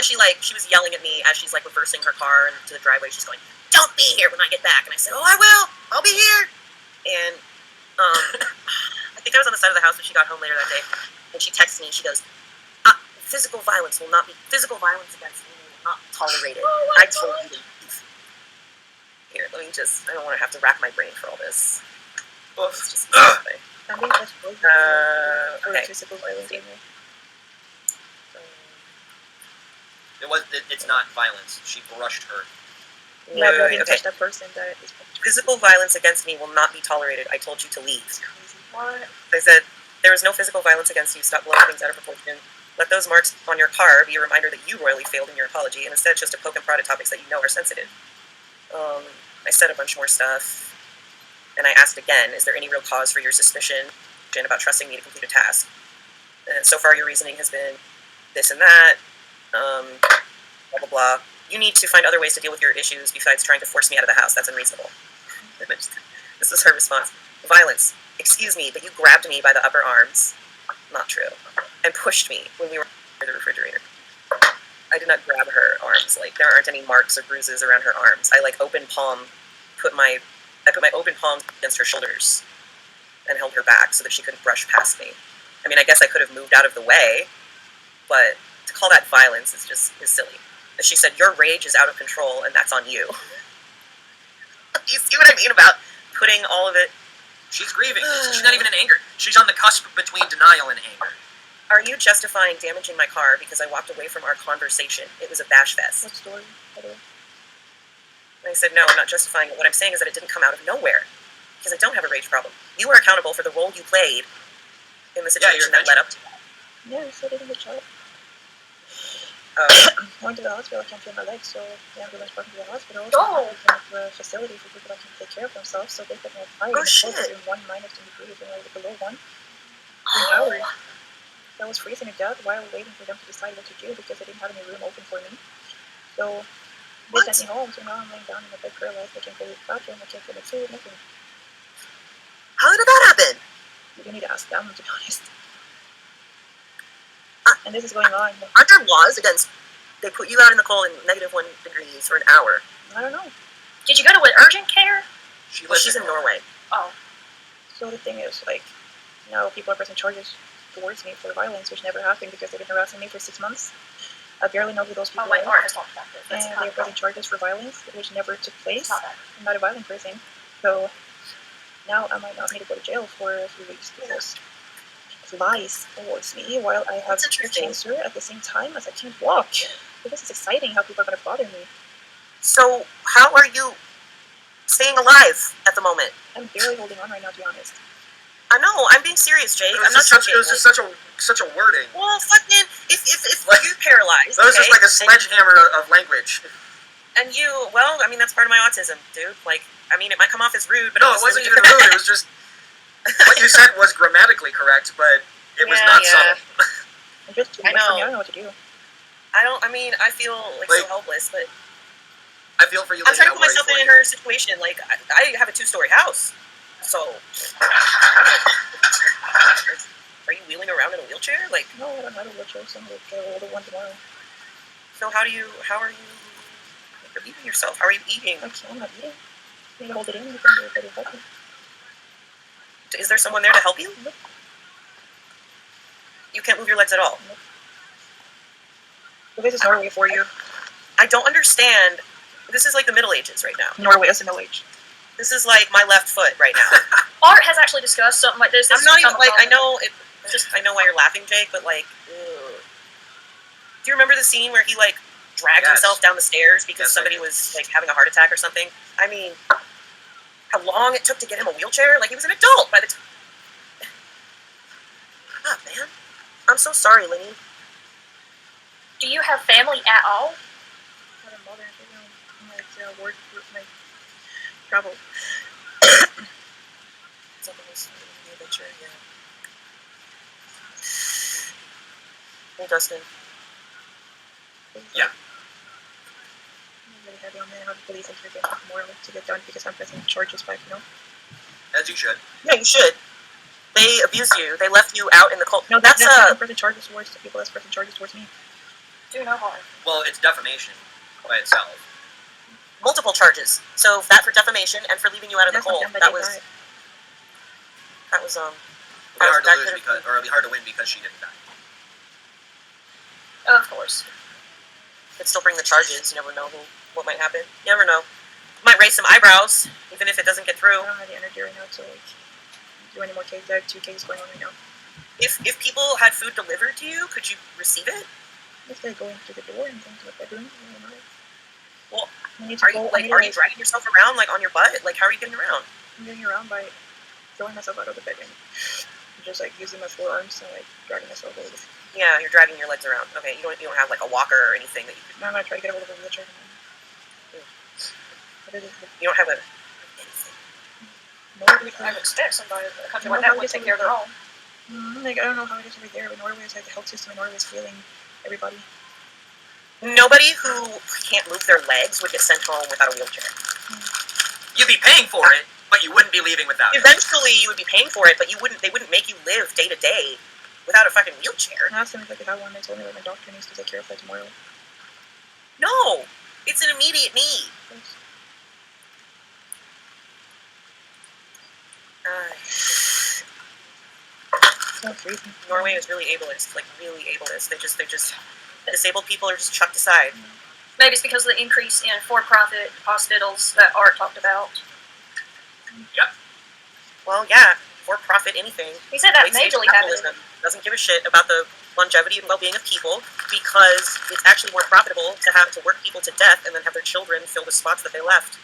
she was yelling at me as she's, like, reversing her car into the driveway. She's going, don't be here when I get back. And I said, oh, I will. I'll be here. And I think I was on the side of the house when she got home later that day. And she texted me and she goes, physical violence against me will not tolerated. I told you to leave. Here, let me just, I don't want to have to rack my brain for all this. It's just something. I think that's Okay. physical violence. It's not violence. She brushed her. Yeah, but I Okay. didn't touch that person. That is Physical violence against me will not be tolerated. I told you to leave. crazy. What? They said, there is no physical violence against you. Stop blowing things out of proportion. Let those marks on your car be a reminder that you royally failed in your apology, and instead just to poke and prod at topics that you know are sensitive. I said a bunch more stuff, and I asked again, is there any real cause for your suspicion about trusting me to complete a task? And so far your reasoning has been this and that, blah, blah, blah. You need to find other ways to deal with your issues besides trying to force me out of the house. That's unreasonable. This was her response. Violence. Excuse me, but you grabbed me by the upper arms. Not true. And pushed me when we were in the refrigerator. I did not grab her arms. Like, there aren't any marks or bruises around her arms. I, like, I put my open palm against her shoulders and held her back so that she couldn't brush past me. I mean, I guess I could have moved out of the way, but to call that violence is silly. And she said, your rage is out of control, and that's on you. You see what I mean about putting all of it? She's grieving. She's not even in anger. She's on the cusp between denial and anger. Are you justifying damaging my car because I walked away from our conversation? It was a bash fest. What story? By the way? And I said, no, I'm not justifying it. What I'm saying is that it didn't come out of nowhere. Because I don't have a rage problem. You are accountable for the role you played in the situation that led up to that. Yeah, I said it in the chat. Oh, I went to the hospital. I can't feel my legs, so the ambulance brought me to the hospital. Oh. So a facility for people that can take care of themselves, so they can have fire. Oh, shit. In 1 minus 2 degrees and below 1. 3 hours. I was freezing to death while waiting for them to decide what to do because they didn't have any room open for me. So they sent me home, so now I'm laying down in the bed paralyzed. I can't go to the bathroom, I can't get my food, nothing. How did that happen? You need to ask them, to be honest. And this is going on. Aren't there laws against, they put you out in the cold in -1 degrees for an hour? I don't know. Did you go to urgent care? Well, she's in Norway. Oh. So the thing is, like, now people are pressing charges towards me for violence, which never happened because they've been harassing me for 6 months. I barely know who those people Oh, wait, are. Art has talked about this. That's And not they're pressing charges for violence, which never took place. Not that. I'm not a violent person. So now I might not need to go to jail for a few weeks because lies towards me while I have That's interesting. cancer at the same time as I can't walk. But this is exciting how people are going to bother me. So, how are you staying alive at the moment? I'm barely holding on right now, to be honest. I know, I'm being serious, Jake. I'm not joking. It was just such a wording. Well, fucking, if Like, you're paralyzed, That was just okay, like a sledgehammer of language. And you, well, I mean, that's part of my autism, dude. Like, I mean, it might come off as rude, but No, it wasn't even rude. It was just what you said was grammatically correct, but it was not subtle. I'm just too I much for me. know. I don't know what to do. I feel like so helpless, but I feel for you. I'm trying to lady. put myself I'm worried in for you. her situation. Like, I have a 2-story house, so are you wheeling around in a wheelchair? Like, No, I don't have a wheelchair, so I'm going to get a older one tomorrow. so how are you relieving yourself? How are you eating? I'm not eating. You can hold it in, you can do it better help me. Is there someone there to help you? Nope. You can't move your legs at all. So this is Norway for you. I don't understand. This is like the Middle Ages right now. Norway is a middle age. This is like my left foot right now. Art has actually discussed something like this. This I'm not has even become a like, I problem. know it. Just I know why you're laughing, Jake, but like, ugh. Do you remember the scene where he like dragged Yes. himself down the stairs because Yes, I somebody do. was like having a heart attack or something? I mean, how long it took to get him a wheelchair? Like, he was an adult by the time. Ah, man. I'm so sorry, Lenny. Do you have family at all? I have a mother, I'm like, work with my travel. Hey, Dustin. Yeah. I'm really heavy on me. I have police interview tomorrow to get done because I'm pressing charges back, As you should. Yeah, you should. They abused you. They left you out in the cold. No, that's I'm pressing charges towards the people that's pressing charges towards me. Do no harm. Well, it's defamation by itself. multiple charges. So that for defamation and for leaving you out in the That's not cold. them, but That they was died. It'll be hard to that lose could've- because, or it'll be hard to win because she didn't die. Of course. could still bring the charges. You never know what might happen. You never know. Might raise some eyebrows, even if it doesn't get through. I don't have the energy right now to like do any more cases. I have 2 cases going on right now. If people had food delivered to you, could you receive it? If they're going through the door and going to the bedroom, I don't know. Well, I need to Are go. you are you dragging yourself around like on your butt? Like, how are you getting around? I'm getting around by throwing myself out of the bedroom. Just like using my forearms and like dragging myself over. Yeah, you're dragging your legs around. Okay, you don't have like a walker or anything that you could. Now I'm gonna try to get a hold of a wheelchair. But it is You don't have a anything. Norway. I would expect somebody in a country No, like that how would is take it care of their own. Like I don't know how it is over there, but Norway is like the health system in Norway is failing everybody. Nobody who can't move their legs would get sent home without a wheelchair. You'd be paying for it, but you wouldn't be leaving without it. Eventually, you would be paying for it, but they wouldn't make you live day to day without a fucking wheelchair. I asked them if I could have one. They told me that my doctor needs to take care of that tomorrow. No, it's an immediate need. It's not freezing. Norway is really ableist, like really ableist. They just disabled people are just chucked aside. Maybe it's because of the increase in for-profit hospitals that Art talked about. Well, yeah, for profit anything. He said that Late stage majorly happened. capitalism doesn't give a shit about the longevity and well-being of people because it's actually more profitable to have to work people to death and then have their children fill the spots that they left.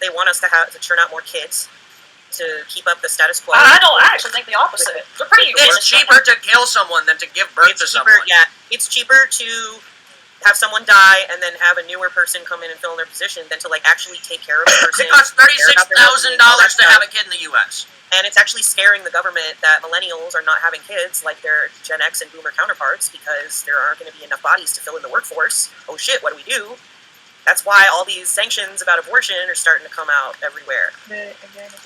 They want us to churn out more kids to keep up the status quo. I actually think the opposite. They're pretty It's egoistic. cheaper to kill someone than to give birth It's to cheaper, someone. yeah. It's cheaper to have someone die and then have a newer person come in and fill in their position than to like actually take care of the person. It costs $36,000 to have a kid in the U.S. And it's actually scaring the government that millennials are not having kids like their Gen X and Boomer counterparts because there aren't going to be enough bodies to fill in the workforce. Oh shit, what do we do? That's why all these sanctions about abortion are starting to come out everywhere.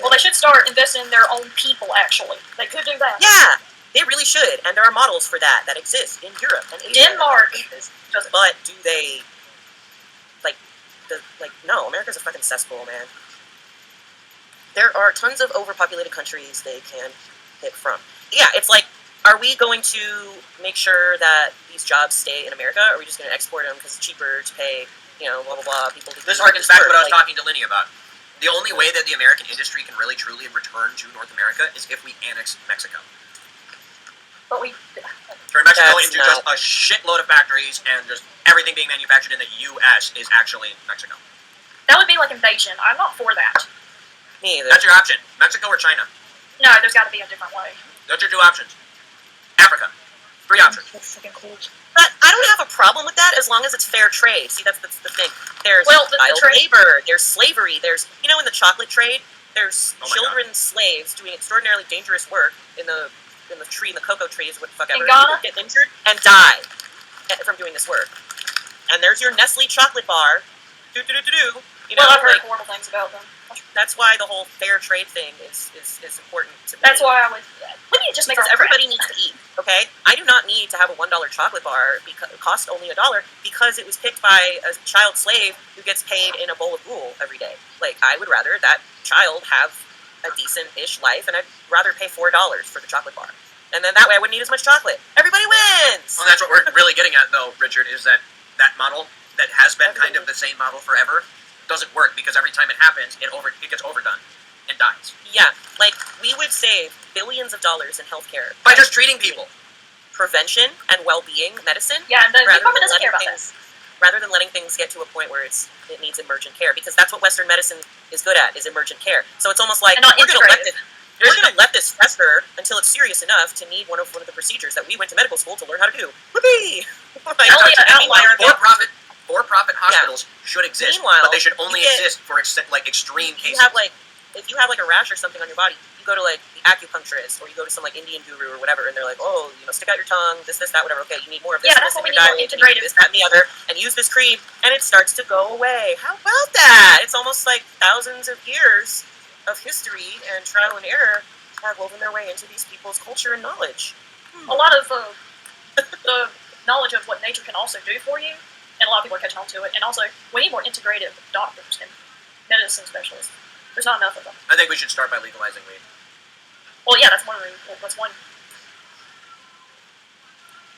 Well, they should start investing in their own people, actually. They could do that. Yeah, they really should. And there are models for that exist in Europe and Asia. Denmark. But do they, no, America's a fucking cesspool, man. There are tons of overpopulated countries they can pick from. Yeah, it's like, are we going to make sure that these jobs stay in America, or are we just going to export them because it's cheaper to pay, blah, blah, blah, people to This do harkens back to what I was work? talking to Linny about. The only way that the American industry can really truly return to North America is if we annex Mexico. But we... Turn Mexico That's into not- just a shitload of factories and just everything being manufactured in the U.S. is actually Mexico. That would be like invasion. I'm not for that. Me either. That's your option. Mexico or China. No, there's got to be a different way. Those are 2 options. Africa. 3 options. That's fucking cool. But I don't have a problem with that as long as it's fair trade. See, that's the thing. There's Well, the child trade- labor, there's slavery, there's, in the chocolate trade, there's Oh my children slaves doing extraordinarily dangerous work in the cocoa trees, what the fuck In ever, Ghana? get injured and die from doing this work. And there's your Nestle chocolate bar, Well, I've heard horrible things about them. that's why the whole fair trade thing is important to me. That's why I would... We need to just make Because our own everybody crap. needs to eat, okay? I do not need to have a $1 chocolate bar because it costs only $1 because it was picked by a child slave who gets paid in a bowl of gruel every day. Like, I would rather that child have a decent-ish life, and I'd rather pay $4 for the chocolate bar. And then that way I wouldn't need as much chocolate. Everybody wins! Well, that's what we're really getting at, though, Richard, is that model that has been kind of the same model forever doesn't work because every time it happens, it gets overdone and dies. Yeah, like, we would save billions of dollars in healthcare By just treating people. prevention and well-being medicine. Yeah, and the rather government than doesn't care letting about that. rather than letting things get to a point where it needs emergent care, because that's what Western medicine is good at, is emergent care. So it's almost like And not we're going integrative. to let this fester until it's serious enough to need one of the procedures that we went to medical school to learn how to do. Whoopee! Like, Only an and meanwhile, outlier. For-profit hospitals should exist, Meanwhile, but they should only you get- exist for extreme if cases. you have a rash or something on your body, you go to the acupuncturist, or you go to some Indian guru or whatever, and they're like, oh, stick out your tongue, this, that, whatever. Okay, you need more of this, Yeah, this that's in what your we need, more diet, you integrative. need this, that, and the other, and use this cream, and it starts to go away. How about that? It's almost like thousands of years of history and trial and error have woven their way into these people's culture and knowledge. A lot of the knowledge of what nature can also do for you, and a lot of people are catching on to it. And also, we need more integrative doctors and medicine specialists. There's not enough of them. I think we should start by legalizing weed. Well, yeah, that's one.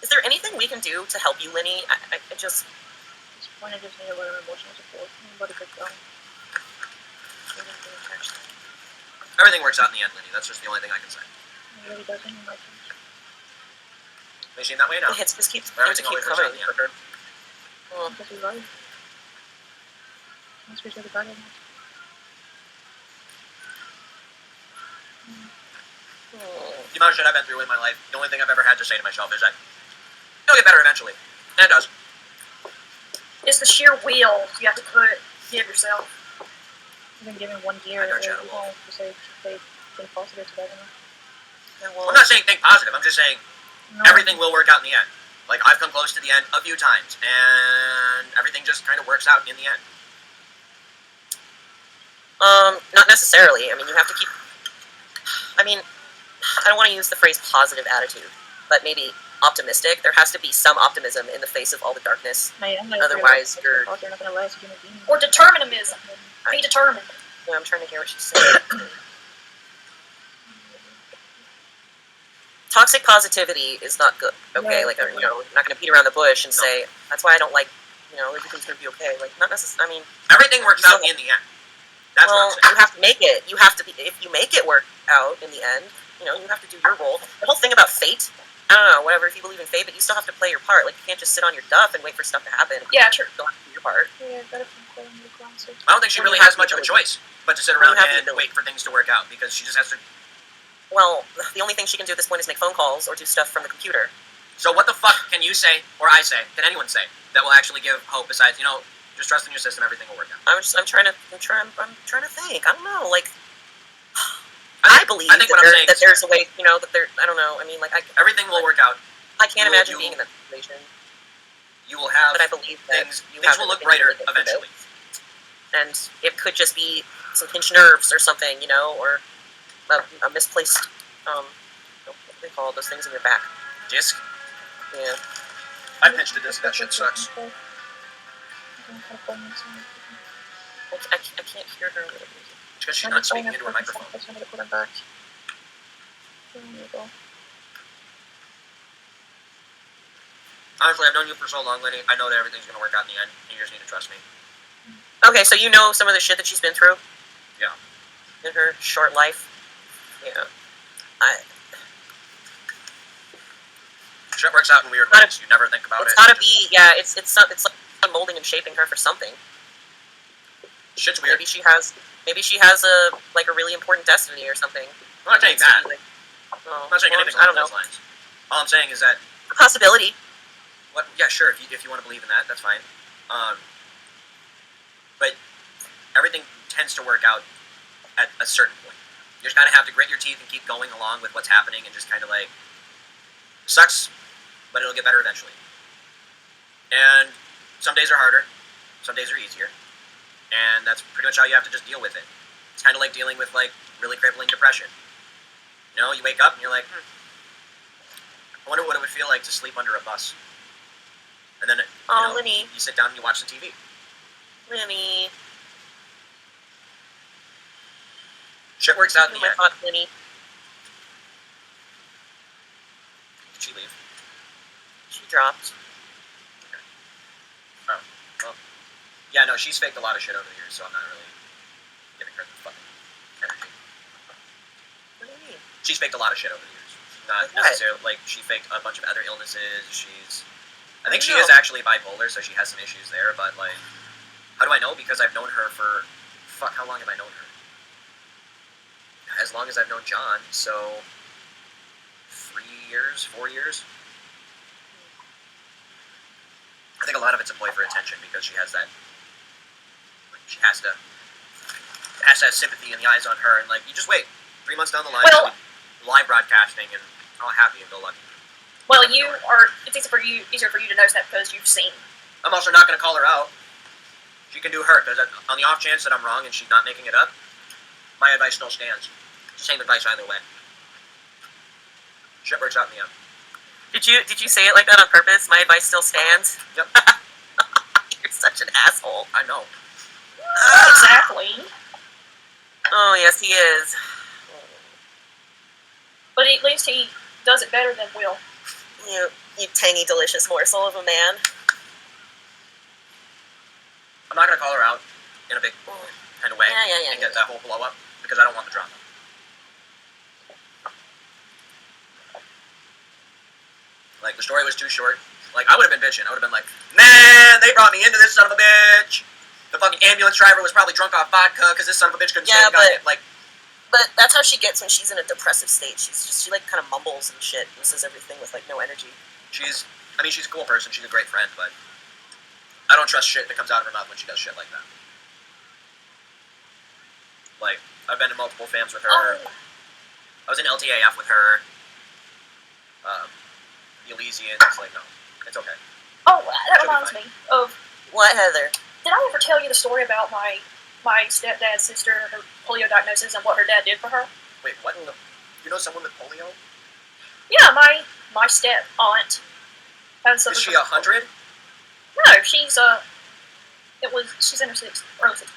Is there anything we can do to help you, Linny? I just... At this point, I just need a little emotional support. Anybody could go. Everything works out in the end, Linny. That's just the only thing I can say. It really doesn't in my case. May seem that way now. The hits just keep Everything always works out coming. in the end. Well, Because we love you. Once we say goodbye, The amount of shit I've been through in my life, the only thing I've ever had to say to myself is that it'll get better eventually. And it does. It's the sheer will you have to give yourself. I've been given 1 year. I know, You Chad. know, to say they think positive to that. yeah, well, I'm not saying think positive. I'm just saying No. everything will work out in the end. Like, I've come close to the end a few times, and everything just kind of works out in the end. Not necessarily. I mean, you have to keep... I mean, I don't want to use the phrase positive attitude, but maybe optimistic. There has to be some optimism in the face of all the darkness. Otherwise, you're... They're not going to last. You're going to be. Or determinism. Be determined. Yeah, I'm trying to hear what she's saying. Toxic positivity is not good, okay? No. Like, I'm not going to beat around the bush and say, that's why I don't like, everything's going to be okay. Like, not necessarily, I mean... Everything works out in the end. That's well, what I'm saying. you have to make it. You have to be... If you make it work out in the end, you have to do your role. The whole thing about fate, I don't know, whatever, if you believe in fate, but you still have to play your part. Like, you can't just sit on your duff and wait for stuff to happen. Yeah, true. You still have to do your part. Yeah, got it from Colin Clancy. I don't think she Well, really you have has much the of a ability. choice but to sit Well, around you have the and ability. wait for things to work out, because she just has to... Well, the only thing she can do at this point is make phone calls or do stuff from the computer. So what the fuck can you say, or I say, can anyone say, that will actually give hope. Besides, just trust in your system, everything will work out. I'm trying to think. I don't know. Like, I believe I think what I'm saying that is there's a way. That there. I don't know. I mean, like, everything will work out. I can't imagine you- being in that situation. You will have But I believe that things. you Things have will look everything brighter really good. eventually. And it could just be some pinched nerves or something, or a misplaced, what do they call those things in your back? Disc. Yeah. I pinched a disc. That shit sucks. I can't hear her a little bit. Because she's not speaking into her microphone. I'm going to put them back. There you go. Honestly, I've known you for so long, Lenny. I know that everything's gonna work out in the end. You just need to trust me. Okay, so you know some of the shit that she's been through? Yeah. In her short life? Yeah. Shit works out in weird Gotta- ways. You never think about It's it. gotta be, yeah, it's like molding and shaping her for something. Shit's weird. Maybe she has a really important destiny or something. I'm not saying that. Oh, I'm not saying well, anything I along don't know. those lines. All I'm saying is that A possibility. what? Yeah, sure. If you want to believe in that, that's fine. But everything tends to work out at a certain point. You just kind of have to grit your teeth and keep going along with what's happening, and just kind of like sucks, but it'll get better eventually. And some days are harder, some days are easier, and that's pretty much how you have to just deal with it. It's kind of like dealing with like really crippling depression. You wake up and you're like, I wonder what it would feel like to sleep under a bus. And then Lenny. you sit down and you watch the TV. Lenny. Shit works out in the my end. thoughts, Lenny. Did she leave? She dropped. Yeah, no, she's faked a lot of shit over the years, so I'm not really giving her the fucking energy. What do you mean? She's faked a lot of shit over the years. She's not Like what? necessarily, like, she faked a bunch of other illnesses. I think I she know. is actually bipolar, so she has some issues there, but, like, how do I know? Because I've known her for, how long have I known her? As long as I've known John, so 3 years, 4 years. I think a lot of it's a ploy for attention because she has that. She has to have sympathy in the eyes on her, and like you just wait 3 months down the line, Well- she'll be live broadcasting and all happy and go lucky. Well, it's easier for you to notice that because you've seen. I'm also not going to call her out. She can do her because on the off chance that I'm wrong and she's not making it up, my advice still stands. Same advice either way. Shit works out in the end. Did you say it like that on purpose? My advice still stands? Yep. You're such an asshole. I know. Exactly. Oh, yes, he is. But at least he does it better than Will. You tangy, delicious morsel of a man. I'm not going to call her out in a big kind of way Yeah. and get that whole blow up because I don't want the drama. Like, the story was too short. Like, I would have been bitching. I would have been like, man, they brought me into this son of a bitch. The fucking ambulance driver was probably drunk off vodka because this son of a bitch couldn't Yeah, stand goddamn. Like, But that's how she gets when she's in a depressive state. She like kind of mumbles and shit and says everything with like no energy. she's a cool person. She's a great friend, but I don't trust shit that comes out of her mouth when she does shit like that. Like, I've been to multiple FAMs with her. I was in LTAF with her. The Elysian. It's like, no, it's okay. Oh, that reminds me of. What, Heather? Did I ever tell you the story about my stepdad's sister, her polio diagnosis, and what her dad did for her? Wait, what? You know someone with polio? Yeah, my step aunt has. Is she 100? No, she's she's in her early 60s.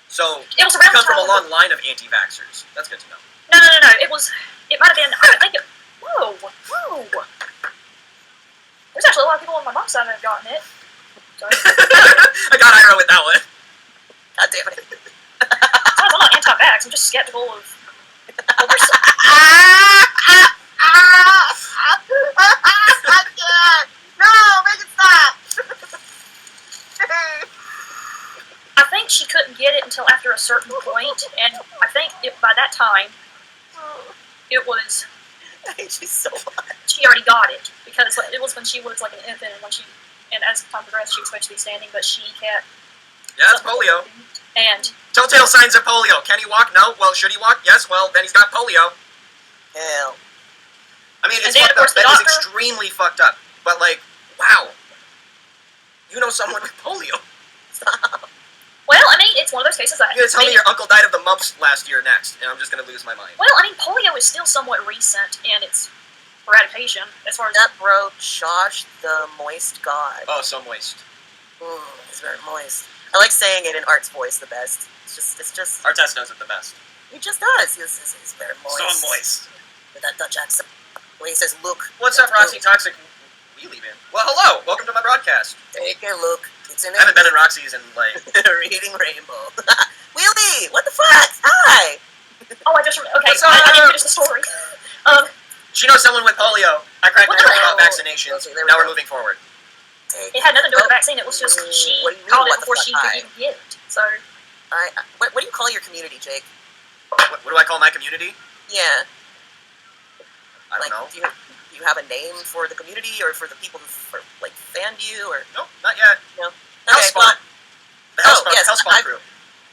So, It was you around come the from a time long line of anti-vaxxers. That's good to know. No. It might have been. I think it. Whoa. There's actually a lot of people on my mom's side that have gotten it. So, I got Ira with that one. God damn it. I'm not anti-vax. I'm just skeptical of. Well, there's some, No, make it stop. I think she couldn't get it until after a certain point, and I think by that time it was. I hate you so much. she already got it because it was when she was like an infant, and as time progressed, she was supposed to be standing, but she kept. Yeah, it's polio. And Telltale signs of polio. Can he walk? No. Well, should he walk? Yes. Well, then he's got polio. Hell. I mean, it's And then, fucked of course, up. the That is doctor- extremely fucked up. But like, wow. You know someone with polio. well, I mean, it's one of those cases that. You're gonna tell me your uncle died of the mumps last year next, and I'm just gonna lose my mind. Well, I mean, polio is still somewhat recent in its eradication as far as. That bro, Josh the Moist God. Oh, so moist. He's very moist. I like saying it in Art's voice the best. It's just. Artest does it the best. He just does. He's very moist. So moist. With that Dutch accent. When he says, "Look." What's up, Roxy Toxic Wheelie Man? Well, hello. Welcome to my broadcast. Take a look. It's in I haven't been in Roxy's in like. Reading Rainbow. Wheelie, what the fuck? Hi. Oh, I just okay. What's I didn't up? finish the story. She knows someone with polio. I cracked my What the head about hell? vaccinations. Okay, there we Now go. we're moving forward. It had nothing to do with the vaccine. It was just she What do you mean, called it what the before fuck? she could Hi. even get it. So What do you call your community, Jake? What do I call my community? Yeah. I don't Like, know. do you have a name for the community or for the people who like fanned you or? Nope, not yet. Okay, Hellspawn. well, The Hellspawn, yes, Hellspawn crew.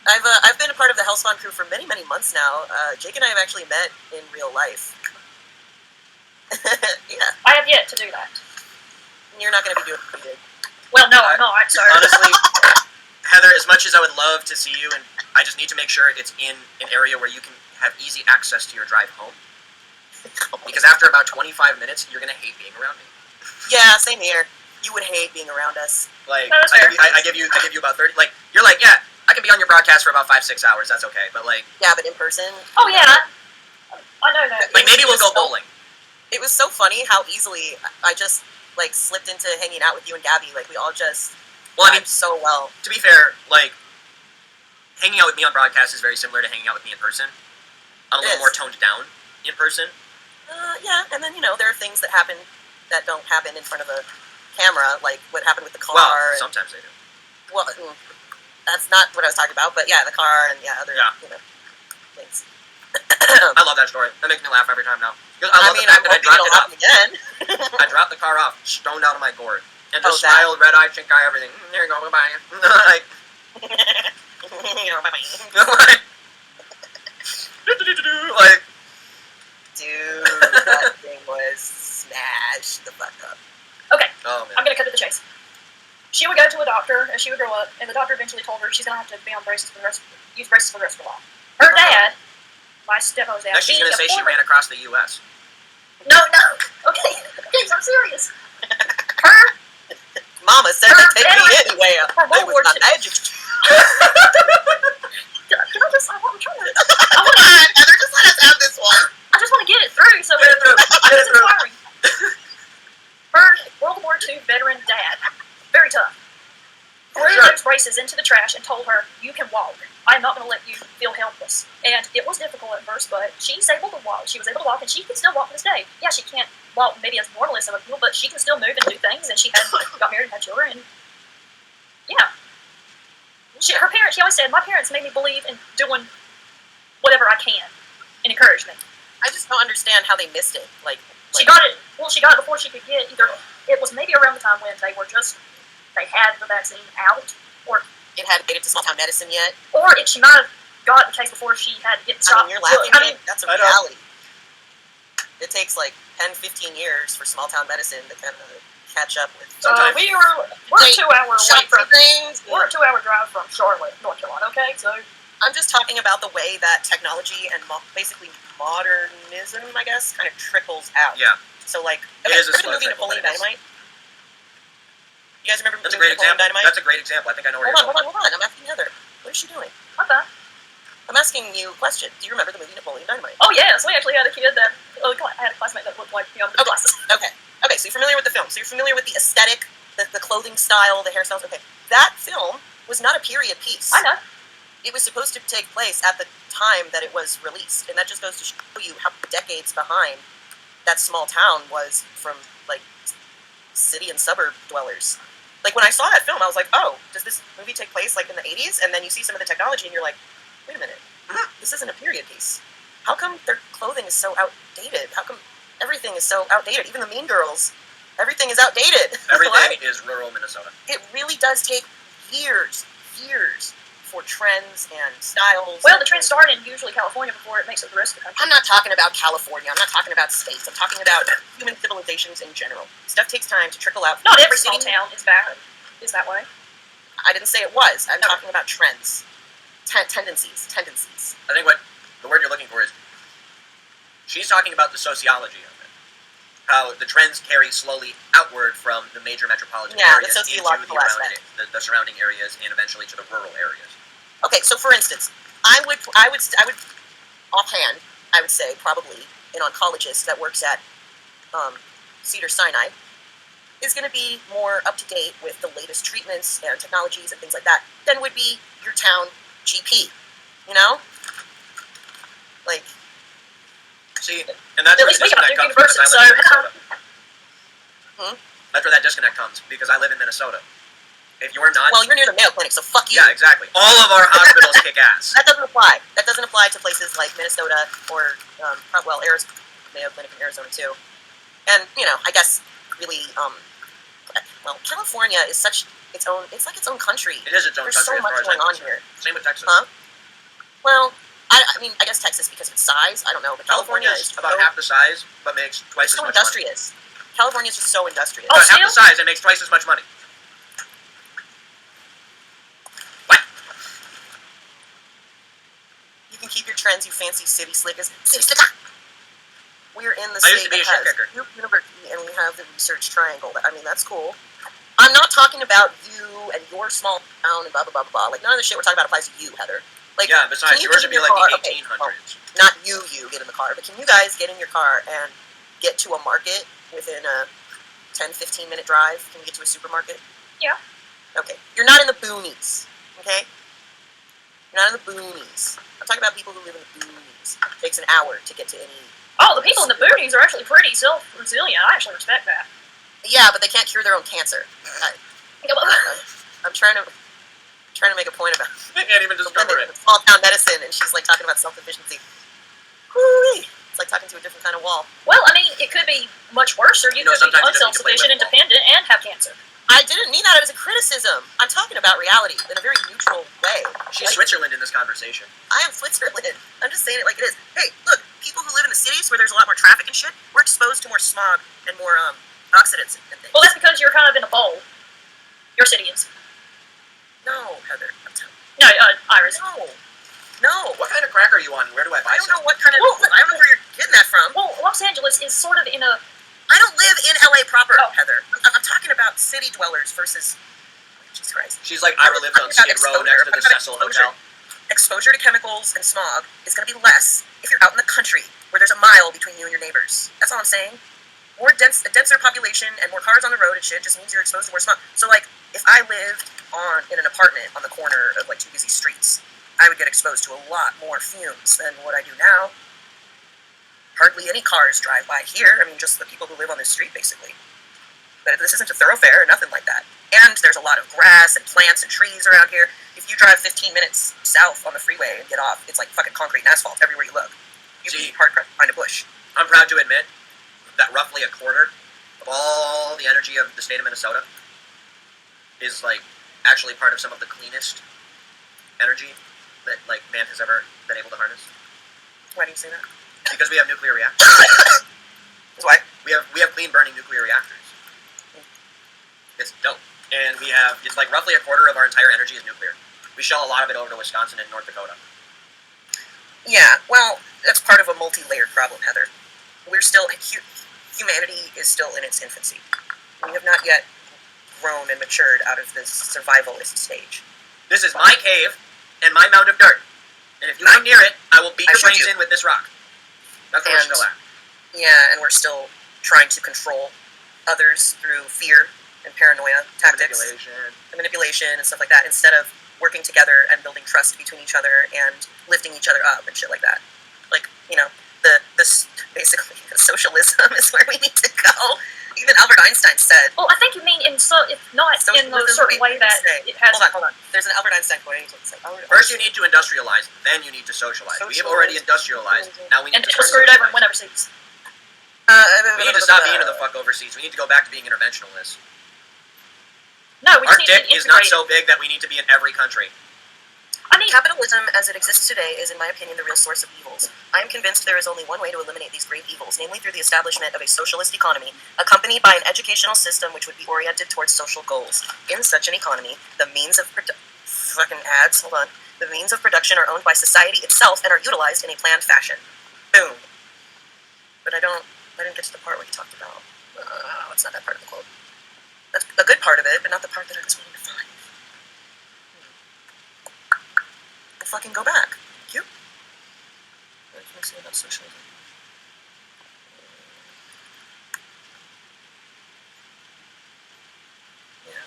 I've been a part of the Hellspawn crew for many months now. Jake and I have actually met in real life. Yeah, I have yet to do that. you're not going to be doing what we did. Well, no, I'm not. So Honestly, Heather, as much as I would love to see you, and I just need to make sure it's in an area where you can have easy access to your drive home. Because after about 25 minutes, you're gonna hate being around me. Yeah, same here. You would hate being around us. Like, No, that's I fair. give you about 30. Like, you're like, yeah, I can be on your broadcast for about 5-6 hours. That's okay. But like, Yeah, but in person. oh yeah, I know that. like maybe we'll go So- bowling. It was so funny how easily I just like slipped into hanging out with you and Gabby. Like we all just Well, I mean, vibed so well. to be fair, like, hanging out with me on broadcast is very similar to hanging out with me in person. I'm a It little more is. toned down in person. Yeah, and then there are things that happen that don't happen in front of a camera, like what happened with the car. Well, and- sometimes they do. well, that's not what I was talking about, but yeah, the car and other things. I love that story. That makes me laugh every time now. 'Cause I love mean, the fact I'm that I hoping dropped it'll it off. happen again. I dropped the car off, stoned out of my gourd, and just Oh, that. smiled, red-eyed, chink-eye, everything. There you go, bye-bye. like, like, Dude, that thing was smashed the fuck up. Okay, oh man. I'm gonna cut to the chase. She would go to a doctor as she would grow up, and the doctor eventually told her she's gonna have to be on braces for the rest, use braces for the rest of her life. Her dad, my stepmother's dad, Next she's being gonna a say she former- ran across the U.S. No, okay, I'm serious. Her Mama said Her to take me veteran- anywhere. for World It was War my II. magic. Can I just? I'm trying to. Come on, Heather, just let us have this one. I just want to get it through. So Get it through. Get it it's through. inspiring. Her World War II veteran dad, very tough, threw Sure. those braces into the trash and told her, "You can walk. I'm not going to let you feel helpless." And it was difficult at first, but she's able to walk. She was able to walk, and she can still walk to this day. Yeah, she can't walk maybe as normal as some people, but she can still move and do things. And she got married and had children. And yeah, her parents. She always said, "My parents made me believe in doing whatever I can and encourage me." I just don't understand how they missed it. She got it. Well, she got it before she could get either. It was maybe around the time when they had the vaccine out, or it hadn't made it to small town medicine yet. she might have got the case before she had to get the I shot. mean, you're laughing, I mean, but that's a I know. reality. It takes like 10-15 years for small town medicine to kind of catch up with. we're a Wait, 2 hour away Shots from. and things. We're a 2 hour drive from Charlotte, North Carolina. Okay, so I'm just talking about the way that technology and basically modernism, I guess, kind of trickles out. Yeah. So like, It okay, is a remember slow the movie trickle, Napoleon but it is. Dynamite? You guys remember That's a the great movie Napoleon example. Dynamite? That's a great example. I think I know where you're going. Hold on. I'm asking Heather. What is she doing? okay. I'm asking you a question. Do you remember the movie Napoleon Dynamite? Oh yes, we actually had a kid that. I had a classmate that looked like with Okay. glasses. Okay, so you're familiar with the film. So you're familiar with the aesthetic, the clothing style, the hairstyles. Okay. That film was not a period piece. I know. It was supposed to take place at the time that it was released, and that just goes to show you how decades behind that small town was from like city and suburb dwellers. Like when I saw that film, I was like, "Oh, does this movie take place like in the '80s?" And then you see some of the technology, and you're like, "Wait a minute, this isn't a period piece. How come their clothing is so outdated? How come everything is so outdated. Even the Mean Girls, everything is outdated. Everything is rural Minnesota. It really does take years for trends and styles. Well, the trend started in usually California before it makes it the rest of the country. I'm not talking about California. I'm not talking about states. I'm talking about human civilizations in general. Stuff takes time to trickle out. Not every small town is that way. I didn't say it was. I'm talking about trends, tendencies. I think what the word you're looking for is, she's talking about the sociology of it. How the trends carry slowly outward from the major metropolitan areas the into sociological aspect. the surrounding areas and eventually to the rural areas. Okay, so for instance, I would offhand, I would say probably an oncologist that works at Cedars-Sinai is going to be more up to date with the latest treatments and technologies and things like that than would be your town GP. You know, like. See, and that's where the disconnect comes because I live in Minnesota. That's where that disconnect comes because I live in Minnesota. If you're not, well, you're near the Mayo Clinic, so fuck you. Yeah, exactly. All of our hospitals kick ass. That doesn't apply. That doesn't apply to places like Minnesota or Arizona, Mayo Clinic in Arizona too. And I guess really, California is such its own. It's like its own country. It is its own There's country. so much going on here. Same with Texas. Huh? Well, I mean, I guess Texas because of its size. I don't know, but California is about half the size, but makes twice as much industrious. Money. California is just so industrious. About half the size and makes twice as much money. What? You can keep your trends, you fancy city slickers. City slicker. We're in the state that has Duke University, and we have the Research Triangle. I mean, that's cool. I'm not talking about you and your small town and blah blah blah blah. Like none of the shit we're talking about applies to you, Heather. Like, yeah, besides, yours would be like the 1800s. Well, not you get in the car, but can you guys get in your car and get to a market within a 10, 15-minute drive? Can you get to a supermarket? Yeah. Okay. You're not in the boonies, okay? You're not in the boonies. I'm talking about people who live in the boonies. It takes an hour to get to any... Oh, the people in the boonies are actually pretty self-resilient. I actually respect that. Yeah, but they can't cure their own cancer. I'm trying to make a point about they can't even discover it. Small town medicine, and she's like talking about self-efficiency. Whoo-wee. It's like talking to a different kind of wall. Well, I mean, it could be much worse, or you could be unself-sufficient, independent, and have cancer. I didn't mean that as a criticism. I'm talking about reality in a very neutral way. She's Switzerland in this conversation. I am Switzerland. I'm just saying it like it is. Hey, look, people who live in the cities where there's a lot more traffic and shit, we're exposed to more smog and more oxidants and things. Well, that's because you're kind of in a bowl. Your city is. No, Heather. I'm telling you. No, Iris. No. What kind of crack are you on? Where do I buy some? I don't know what kind of... I don't know where you're getting that from. Well, Los Angeles is sort of in a... I don't live in LA proper, Heather. I'm talking about city dwellers versus... Jesus Christ. She's like, Ira lives on Skid Row next to the Cecil Hotel. Exposure to chemicals and smog is going to be less if you're out in the country where there's a mile between you and your neighbors. That's all I'm saying. A denser population and more cars on the road and shit just means you're exposed to more smog. So, like, if I lived in an apartment on the corner of, like, two busy streets, I would get exposed to a lot more fumes than what I do now. Hardly any cars drive by here. I mean, just the people who live on this street, basically. But this isn't a thoroughfare or nothing like that. And there's a lot of grass and plants and trees around here. If you drive 15 minutes south on the freeway and get off, it's like fucking concrete and asphalt everywhere you look. You'd be hard-pressed to find a bush. I'm proud to admit that roughly a quarter of all the energy of the state of Minnesota is, like, actually part of some of the cleanest energy that, like, man has ever been able to harness. Why do you say that? Because we have nuclear reactors. That's why? We have clean burning nuclear reactors. It's dope. And it's like roughly a quarter of our entire energy is nuclear. We shell a lot of it over to Wisconsin and North Dakota. Yeah, well, that's part of a multi-layered problem, Heather. Humanity is still in its infancy. We have not yet grown and matured out of this survivalist stage. This is my cave and my mound of dirt. And if you come near it, I will beat your brains in with this rock. That's where we're still at. Yeah, and we're still trying to control others through fear and paranoia tactics. Manipulation and stuff like that, instead of working together and building trust between each other and lifting each other up and shit like that. Like, basically, socialism is where we need to go. Even Albert Einstein said... Well, I think you mean if not in the certain way that it has... Hold on. There's an Albert Einstein quote. I need to say. First you need to industrialize, then you need to socialize. We have already industrialized, now we need to And we're screwed over and win overseas. We need to stop being in the fuck overseas. We need to go back to being interventionalists. No, we Our just need dick to is not integrate. so big that we need to be in every country. I mean, Capitalism, as it exists today, is, in my opinion, the real source of evils. I am convinced there is only one way to eliminate these grave evils, namely through the establishment of a socialist economy, accompanied by an educational system which would be oriented towards social goals. In such an economy, the means of the means of production are owned by society itself and are utilized in a planned fashion. Boom. But I didn't get to the part where you talked about. It's not that part of the quote. That's a good part of it, but not the part that I was wanting to find. We'll fucking go back. Thank you. What can I say about socialism? Yeah.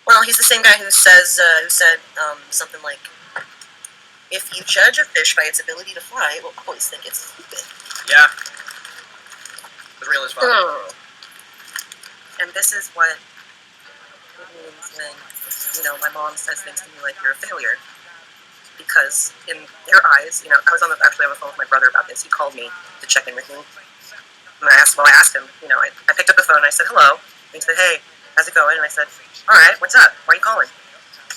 Well, he's the same guy who said something like, "If you judge a fish by its ability to fly, it will always think it's stupid." Yeah. As real as fuck. And this is what it means when, my mom says things to me like, "You're a failure." Because in their eyes, I was actually on the phone with my brother about this. He called me to check in with me. And I asked him, I picked up the phone and I said, "Hello." And he said, "Hey, how's it going?" And I said, "All right, what's up? Why are you calling?"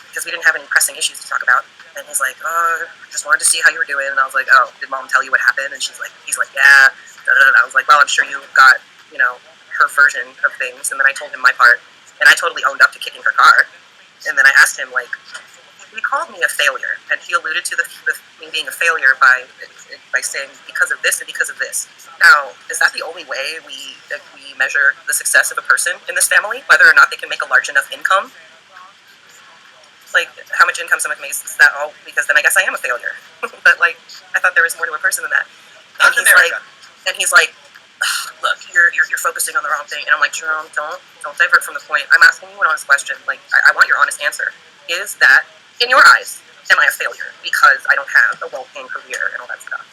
Because we didn't have any pressing issues to talk about. And he's like, "Oh, just wanted to see how you were doing." And I was like, "Oh, did mom tell you what happened?" And he's like, "Yeah." And I was like, "Well, I'm sure you got, her version of things." And then I told him my part. And I totally owned up to kicking her car. And then I asked him, like, he called me a failure. And he alluded to me being a failure by saying, because of this and because of this. Now, is that the only way we measure the success of a person in this family? Whether or not they can make a large enough income? Like, how much income someone makes, is that all? Because then I guess I am a failure. But, like, I thought there was more to a person than that. Not in America. He's like, "Look, you're focusing on the wrong thing." And I'm like, "Jerome, don't divert from the point. I'm asking you an honest question. Like, I want your honest answer. Is that, in your eyes, am I a failure because I don't have a well-paying career and all that stuff?"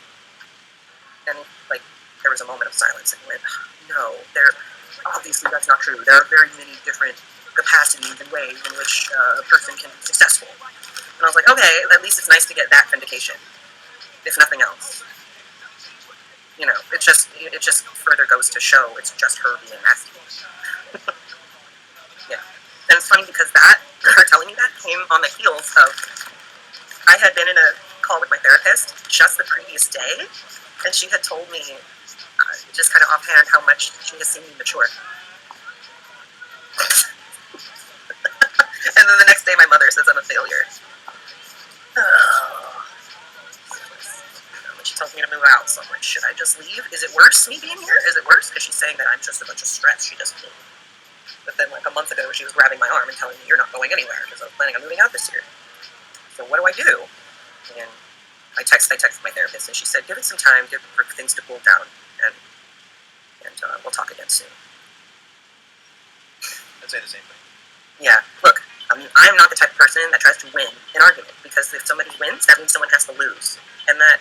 And, like, there was a moment of silence, and he went, "No, obviously that's not true. There are very many different capacities and ways in which a person can be successful." And I was like, "Okay, at least it's nice to get that vindication, if nothing else." It just further goes to show it's just her being nasty. Yeah. And it's funny because her telling me that came on the heels of, I had been in a call with my therapist just the previous day, and she had told me, just kind of offhand, how much she has seen me mature. And then the next day my mother says I'm a failure. She tells me to move out, so I'm like, should I just leave? Is it worse, me being here? Is it worse? Because she's saying that I'm just a bunch of stress. She doesn't leave. But then, like, a month ago, she was grabbing my arm and telling me, "You're not going anywhere," because I was planning on moving out this year. So what do I do? And I texted my therapist, and she said, "Give it some time, for things to cool down, and we'll talk again soon." I'd say the same thing. Yeah, look, I'm not the type of person that tries to win an argument, because if somebody wins, that means someone has to lose. And that,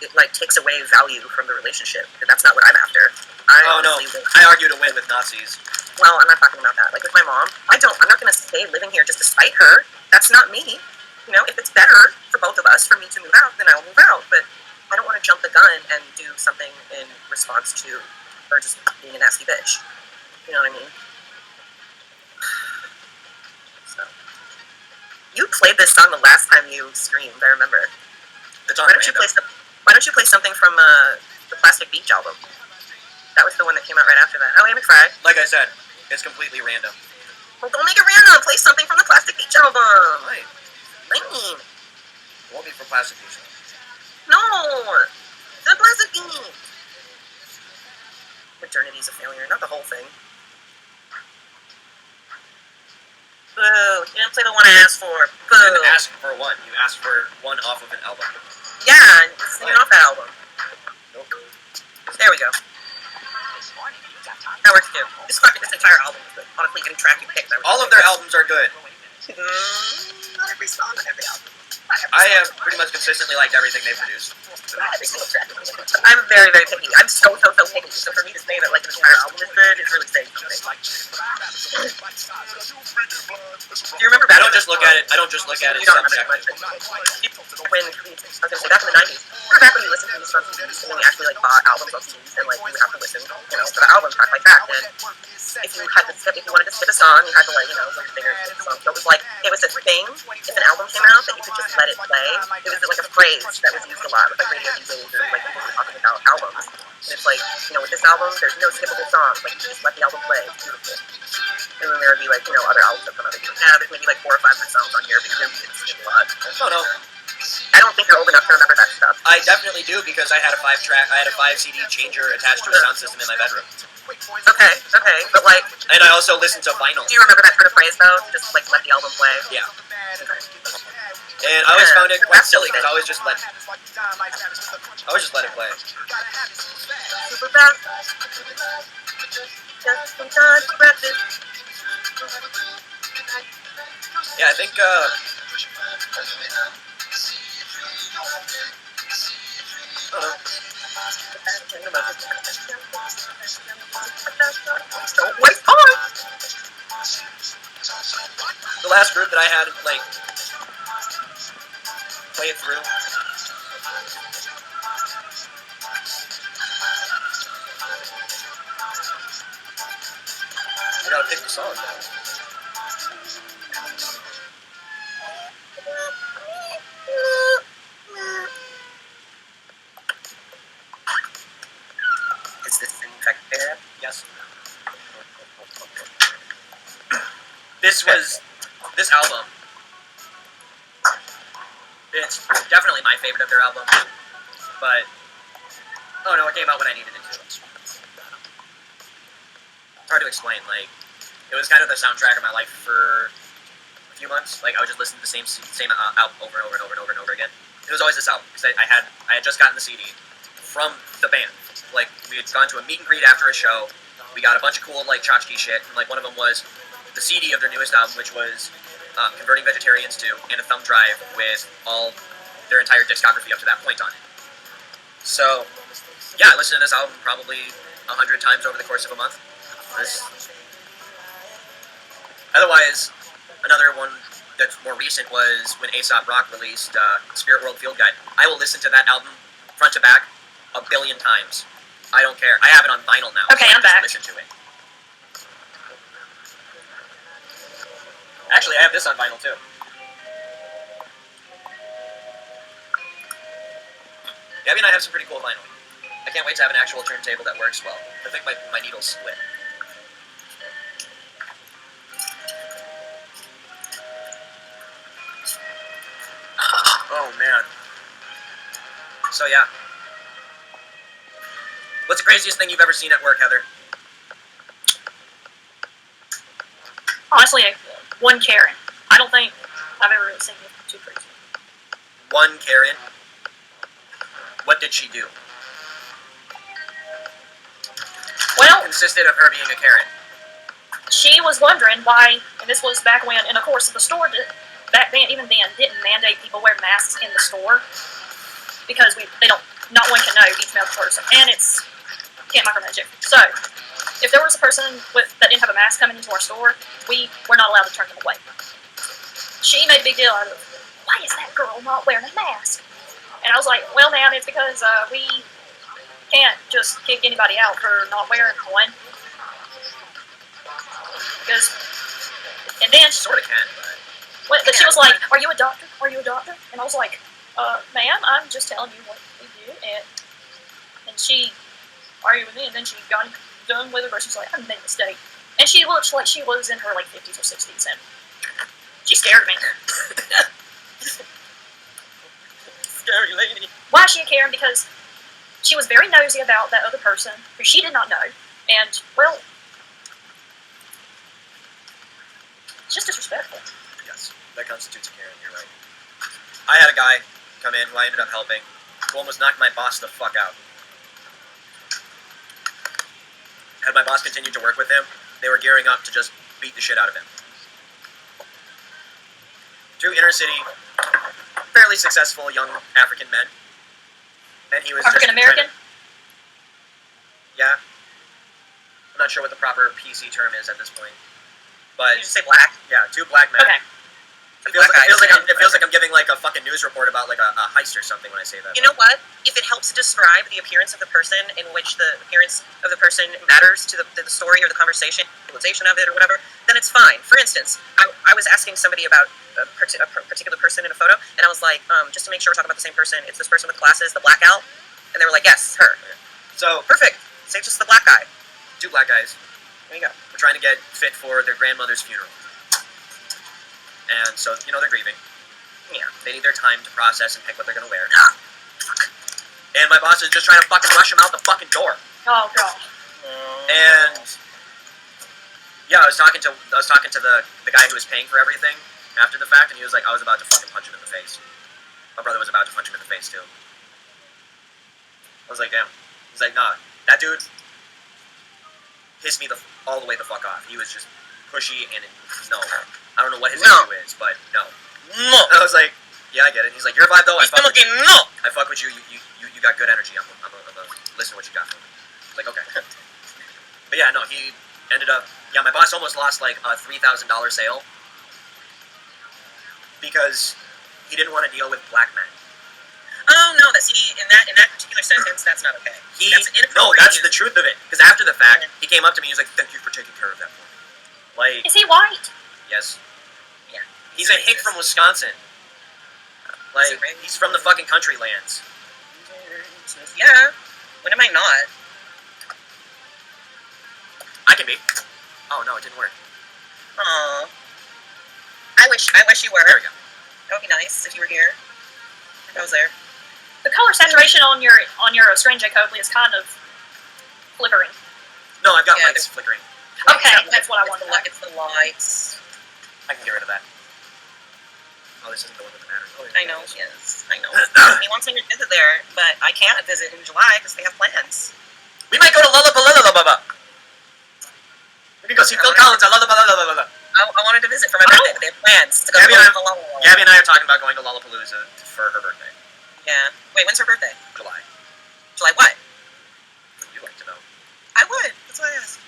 it, like, takes away value from the relationship, and that's not what I'm after. Oh, no. I argue to win with Nazis. Well, I'm not talking about that. Like, with my mom, I'm not going to stay living here just to spite her. That's not me. If it's better for both of us for me to move out, then I'll move out. But I don't want to jump the gun and do something in response to her just being a nasty bitch. You know what I mean? So, you played this song the last time you streamed, I remember. It's on Why don't you play something from the Plastic Beach album? That was the one that came out right after that. Oh, McFry. Like I said, it's completely random. Well, don't make it random. Play something from the Plastic Beach album. Right. Lame. It won't be for Plastic Beach. No. The Plastic Beach. Modernity's a failure. Not the whole thing. Boo. You didn't play the one I asked for. Boo. You didn't ask for one. You asked for one off of an album. Yeah, singing off that album. Nope. There we go. That works too. This entire album is good. Honestly, any track you picked, All of their albums are good. Not every song on every album. I have pretty much consistently liked everything they've produced. I'm very, very picky. I'm so picky. So for me to say that like an entire album is good is really saying something. Do you remember I back don't just look at it. I don't just look at it You don't remember subjectively. that much. When I was gonna say back in the '90s, remember back when you listened to these songs and then you actually like bought albums of CDs and like you would have to listen, you know, to the album track by track. And if you had to skip, if you wanted to skip a song, you had to like, you know, like fingers skip the song. So it was like it was a thing. If an album came out, that you could just let it play. It was like a phrase that was used a lot with like radio DJs or like people who were talking about albums. And it's like, you know, with this album, there's no skippable songs. Like you just let the album play. It's beautiful. And then there would be like, you know, other albums that come out. There's maybe like 4 or 5 good songs on here because it's skip a lot. No, no. I don't think you're old enough to remember that stuff. I definitely do because I had a 5 CD changer attached to a sound system in my bedroom. Okay, but like, And I also listened to vinyl. do you remember that sort of phrase though? Just like let the album play. Yeah. And I always found it quite silly because I always just let it play. Super fast. Just in time for breakfast. Yeah, I think Don't waste time. the last group that I had like play it through. I gotta pick the song now. Is this in fact there? Yes. This album. It's definitely my favorite of their albums, but oh no, it came out when I needed it to. It's hard to explain. Like, it was kind of the soundtrack of my life for a few months. Like, I would just listen to the same album over and over again. It was always this album because I had just gotten the CD from the band. Like, we had gone to a meet and greet after a show. We got a bunch of cool like tchotchke shit, and like one of them was the CD of their newest album, which was Converting Vegetarians to, and a thumb drive with all their entire discography up to that point on it. So, yeah, I listened to this album probably 100 times over the course of a month. Otherwise, another one that's more recent was when Aesop Rock released Spirit World Field Guide. I will listen to that album front to back 1 billion times. I don't care. I have it on vinyl now. Okay, so I'm back. Listen to it. Actually, I have this on vinyl too. Gabby and I have some pretty cool vinyl. I can't wait to have an actual turntable that works well. I think my needles split. Oh man. So yeah. What's the craziest thing you've ever seen at work, Heather? Honestly, one Karen. I don't think I've ever really seen anything too crazy. One Karen. What did she do? Well, Consisted of her being a Karen. she was wondering why, and this was back when, and of course the store, back then, even then, didn't mandate people wear masks in the store because not one can know each medical person, and can't micromanage it. So, if there was a person that didn't have a mask coming into our store, we were not allowed to turn them away. She made a big deal out of, why is that girl not wearing a mask? And I was like, well, ma'am, it's because we can't just kick anybody out for not wearing one. And then she Sort of can, but she was like, are you a doctor? Are you a doctor? And I was like, ma'am, I'm just telling you what we do. And she argued with me, and then she got done with her, she's like, I made a mistake. And she looked like she was in her like 50s or 60s, and she scared me. Scary lady. Why is she a Karen? Because she was very nosy about that other person who she did not know, and, well, it's just disrespectful. Yes, that constitutes a Karen, you're right. I had a guy come in who I ended up helping, who almost knocked my boss the fuck out. Had my boss continued to work with him, they were gearing up to just beat the shit out of him. Through inner city, For fairly successful young African men, and he was just African American. Yeah. I'm not sure what the proper PC term is at this point, but You just say black. yeah, 2 black men. Okay. It feels, Black like, guys. it feels like I'm giving like a fucking news report about like a heist or something when I say that. You know what? If it helps describe the appearance of the person in which the appearance of the person matters to the story or the conversation, realization of it or whatever, then it's fine. For instance, I was asking somebody about a particular person in a photo, and I was like, just to make sure we're talking about the same person, it's this person with glasses, the blackout, and they were like, yes, her. So Perfect. Say just the black guy. 2 black guys. There you go. We're trying to get fit for their grandmother's funeral, and so they're grieving. Yeah. They need their time to process and pick what they're gonna wear. And my boss is just trying to fucking rush him out the fucking door. Oh god. And yeah, I was talking to the guy who was paying for everything after the fact, and he was like, I was about to fucking punch him in the face. My brother was about to punch him in the face too. I was like, damn. He's like, nah, that dude pissed me all the way the fuck off. He was just pushy and no. I don't know what his issue is, but no. No. I was like, yeah, I get it. He's like, your vibe though, I fuck with you. No. I fuck with you. You got good energy. I'm gonna listen to what you got for me. I was like, okay. But yeah, no, he ended up. Yeah, my boss almost lost like a $3,000 sale because he didn't want to deal with black men. Oh no, in that particular sentence, that's not okay. That's the truth of it. Because after the fact, he came up to me. He was like, "Thank you for taking care of that for me." Like, Is he white? yes, Yeah. he's a hick from Wisconsin. Like, he's from the fucking country lands. Yeah. When am I not? I can be. Oh no, it didn't work. Aw. I wish you were. There we go. That would be nice if you were here. If I was there. The color saturation on your screen, Jacobley, is kind of flickering. No, I've got Yeah, lights flickering. Okay, that's what I wanted to know. It's the lights. I can get rid of that. Oh, this isn't the one with the pattern. Oh, I know, yes, I know. He wants me to visit there, but I can't visit in July because they have plans. We might go to Lollapalooza. We can go see Phil Collins at Lollapalooza. I wanted to visit for my birthday, but they have plans to go Gabby to and Lollapalooza. Gabby and I are talking about going to Lollapalooza for her birthday, Yeah. Wait, when's her birthday? July. July what? Would you like to know? I would. That's what I asked.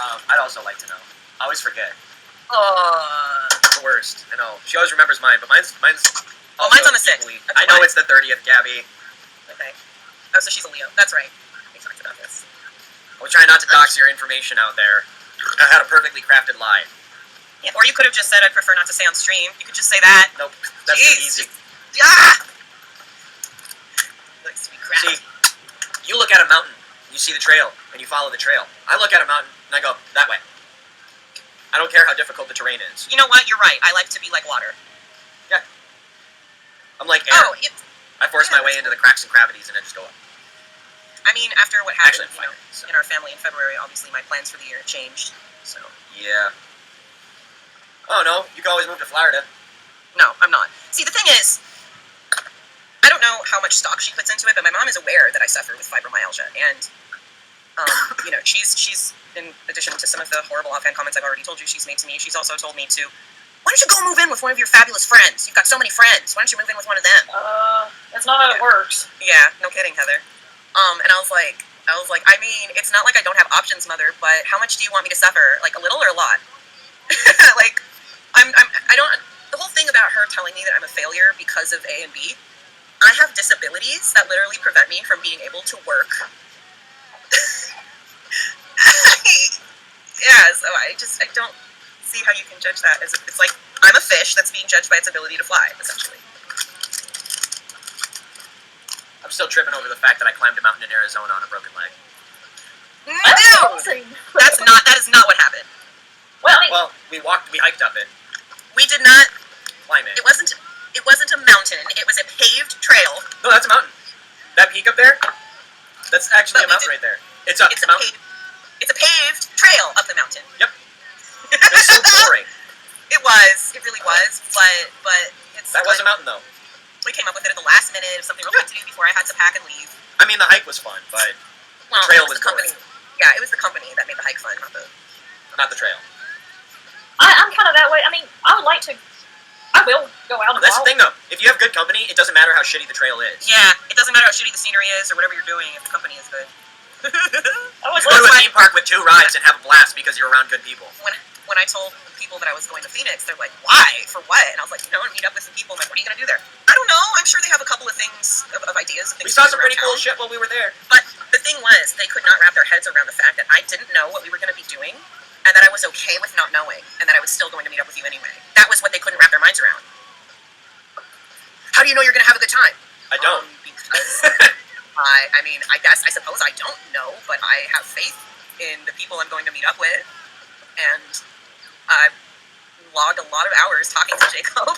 I'd also like to know. I always forget. Oh. The worst. I know. She always remembers mine, but mine's. Oh, mine's on the 6th. equally- That's I know fine. it's the 30th, Gabby. Okay. Oh, so she's a Leo. That's right. We talked about this. I was trying not to dox your information out there. I had a perfectly crafted lie. Yeah, or you could have just said I'd prefer not to say on stream. You could just say that. Nope. That's Jeez. easy. Ah! Likes to be crap. See, you look at a mountain, you see the trail, and you follow the trail. I look at a mountain, and I go, that way. I don't care how difficult the terrain is. You know what? You're right. I like to be like water. I'm like air. Oh, I force my way into the cracks and cavities, and I just go up. I mean, after what happened Actually, I'm fine. So. in our family in February, obviously my plans for the year changed. So Yeah. Oh, no, you can always move to Florida. no, I'm not. See, the thing is, I don't know how much stock she puts into it, but my mom is aware that I suffer with fibromyalgia, and she's in addition to some of the horrible offhand comments I've already told you she's made to me, she's also told me to, why don't you go move in with one of your fabulous friends? You've got so many friends. Why don't you move in with one of them? That's not how it works. Yeah, no kidding, Heather. And I was like, I mean, it's not like I don't have options, mother, but how much do you want me to suffer? Like a little or a lot? Like, I don't. The whole thing about her telling me that I'm a failure because of A and B, I have disabilities that literally prevent me from being able to work. Yeah, so I don't see how you can judge that as if it's like I'm a fish that's being judged by its ability to fly, essentially. I'm still tripping over the fact that I climbed a mountain in Arizona on a broken leg. No, Amazing. that is not what happened. Well, I mean, Well, we hiked up it. We did not. Climb it. It wasn't a mountain. It was a paved trail. No, that's a mountain. That peak up there? That's actually But a mountain right there. It's up. It's It's a a mountain. It's a paved trail up the mountain. Yep. It's so boring. It was. It really was. But it's. That was a mountain, though. We came up with it at the last minute of something real quick to do before I had to pack and leave. I mean, the hike was fun, but Well, trail it was was the company. Yeah, it was the company that made the hike fun, not the. not the trail. I'm kind of that way. I mean, I I will go out and That's the walk. thing, though. If you have good company, it doesn't matter how shitty the trail is. Yeah, it doesn't matter how shitty the scenery is or whatever you're doing if the company is good. I always You go to love a that. theme park with 2 rides and have a blast because you're around good people. When I told people that I was going to Phoenix, they're like, "Why? For what?" And I was like, meet up with some people. I'm like, "What are you gonna do there?" I don't know. I'm sure they have a couple of things of ideas. Of We things saw to do some pretty around cool town. shit while we were there. But the thing was, they could not wrap their heads around the fact that I didn't know what we were going to be doing, and that I was okay with not knowing, and that I was still going to meet up with you anyway. That was what they couldn't wrap their minds around. How do you know you're going to have a good time? I don't. Because I suppose I don't know, but I have faith in the people I'm going to meet up with, and I've logged a lot of hours talking to Jacob.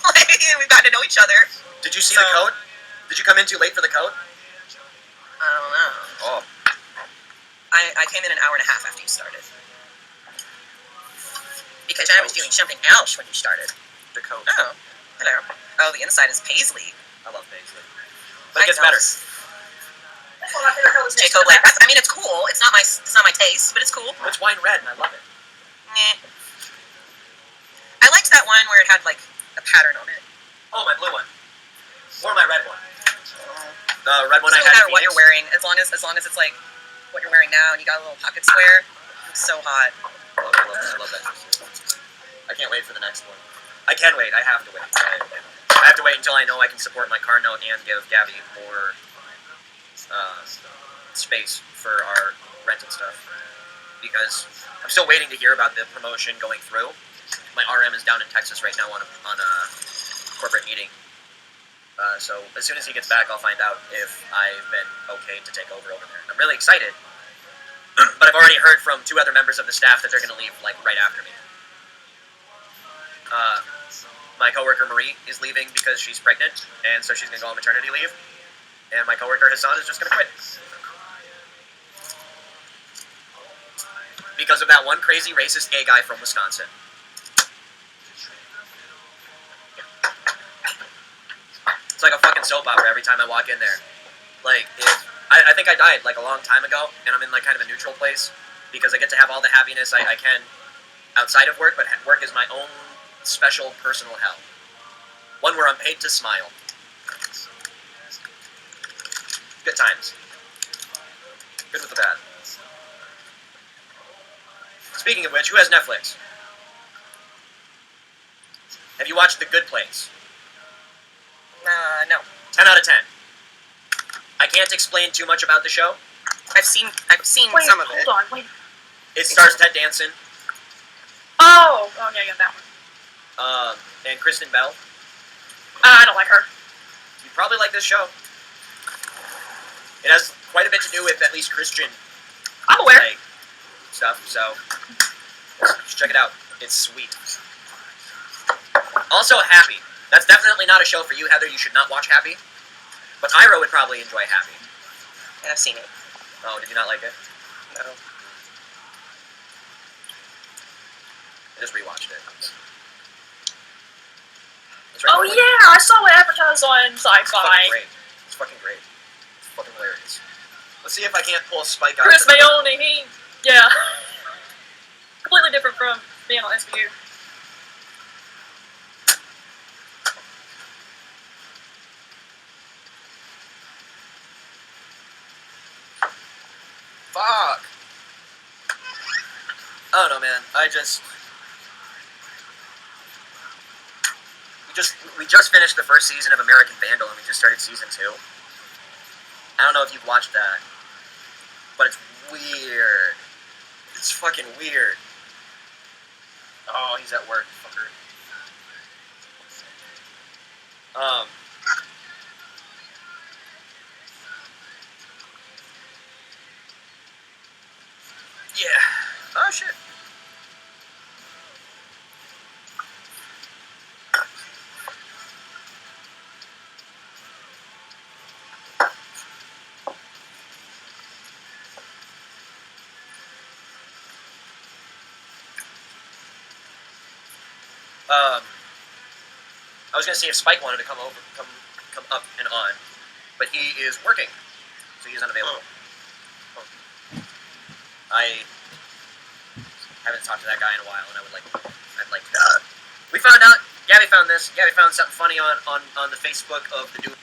We've gotten to know each other. Did you see the code? Did you come in too late for the code? I don't know. Oh. I came in an hour and a half after you started. Because I was doing something else when you started. The code. Oh, hello. Oh, the inside is paisley. I love Paisley. But it gets better. That's one of my favorite colors next to Jacobley. the back. I mean, it's cool. It's not my taste, but it's cool. It's wine red, and I love it. Meh. I liked that one where it had like a pattern on it. Oh, my blue one. Or my red one. The red one Doesn't I had. matter what you're wearing, as long as it's like what you're wearing now, and you got a little pocket square. It's so hot. I love that. I can't wait for the next one. I can wait. I have to wait. I have to wait until I know I can support my car note and give Gabby more space for our rent and stuff. Because I'm still waiting to hear about the promotion going through. My RM is down in Texas right now on a corporate meeting. So as soon as he gets back, I'll find out if I've been okay to take over there. I'm really excited, but I've already heard from 2 other members of the staff that they're going to leave like right after me. My coworker Marie is leaving because she's pregnant, and so she's going to go on maternity leave. And my coworker Hassan is just going to quit because of that one crazy racist gay guy from Wisconsin. It's like a fucking soap opera every time I walk in there. Like, I think I died like a long time ago, and I'm in like kind of a neutral place because I get to have all the happiness I can outside of work, but work is my own special personal hell. One where I'm paid to smile. Good times. Good with the bad. Speaking of which, who has Netflix? Have you watched The Good Place? No. 10 out of 10. I can't explain too much about the show. I've seen Wait, some of it. hold on, wait. It stars Ted Danson, Oh, yeah, that one. and Kristen Bell. I don't like her. You probably like this show. It has quite a bit to do with at least Christian I'm aware. like stuff, so just check it out. It's sweet. Also, Happy. That's definitely not a show for you, Heather. You should not watch Happy. But Ira would probably enjoy Happy. And I've seen it. Oh, did you not like it? No. I just rewatched it. It's Oh right yeah, I saw it advertised on It's fucking Sci-Fi. great. It's fucking great. It's fucking hilarious. Let's see if I can't pull a Spike out. Chris of the- Maone, yeah. Completely different from being on SVU. Fuck. I don't know, man. We just finished the first season of American Vandal, and we just started season 2. I don't know if you've watched that, but it's weird. It's fucking weird. Oh, he's at work, fucker. Yeah. Oh shit. I was gonna see if Spike wanted to come up and on, but he is working, so he's unavailable. I haven't talked to that guy in a while, and I'd like. We found out Gabby found this. Gabby found something funny on the Facebook of the dude.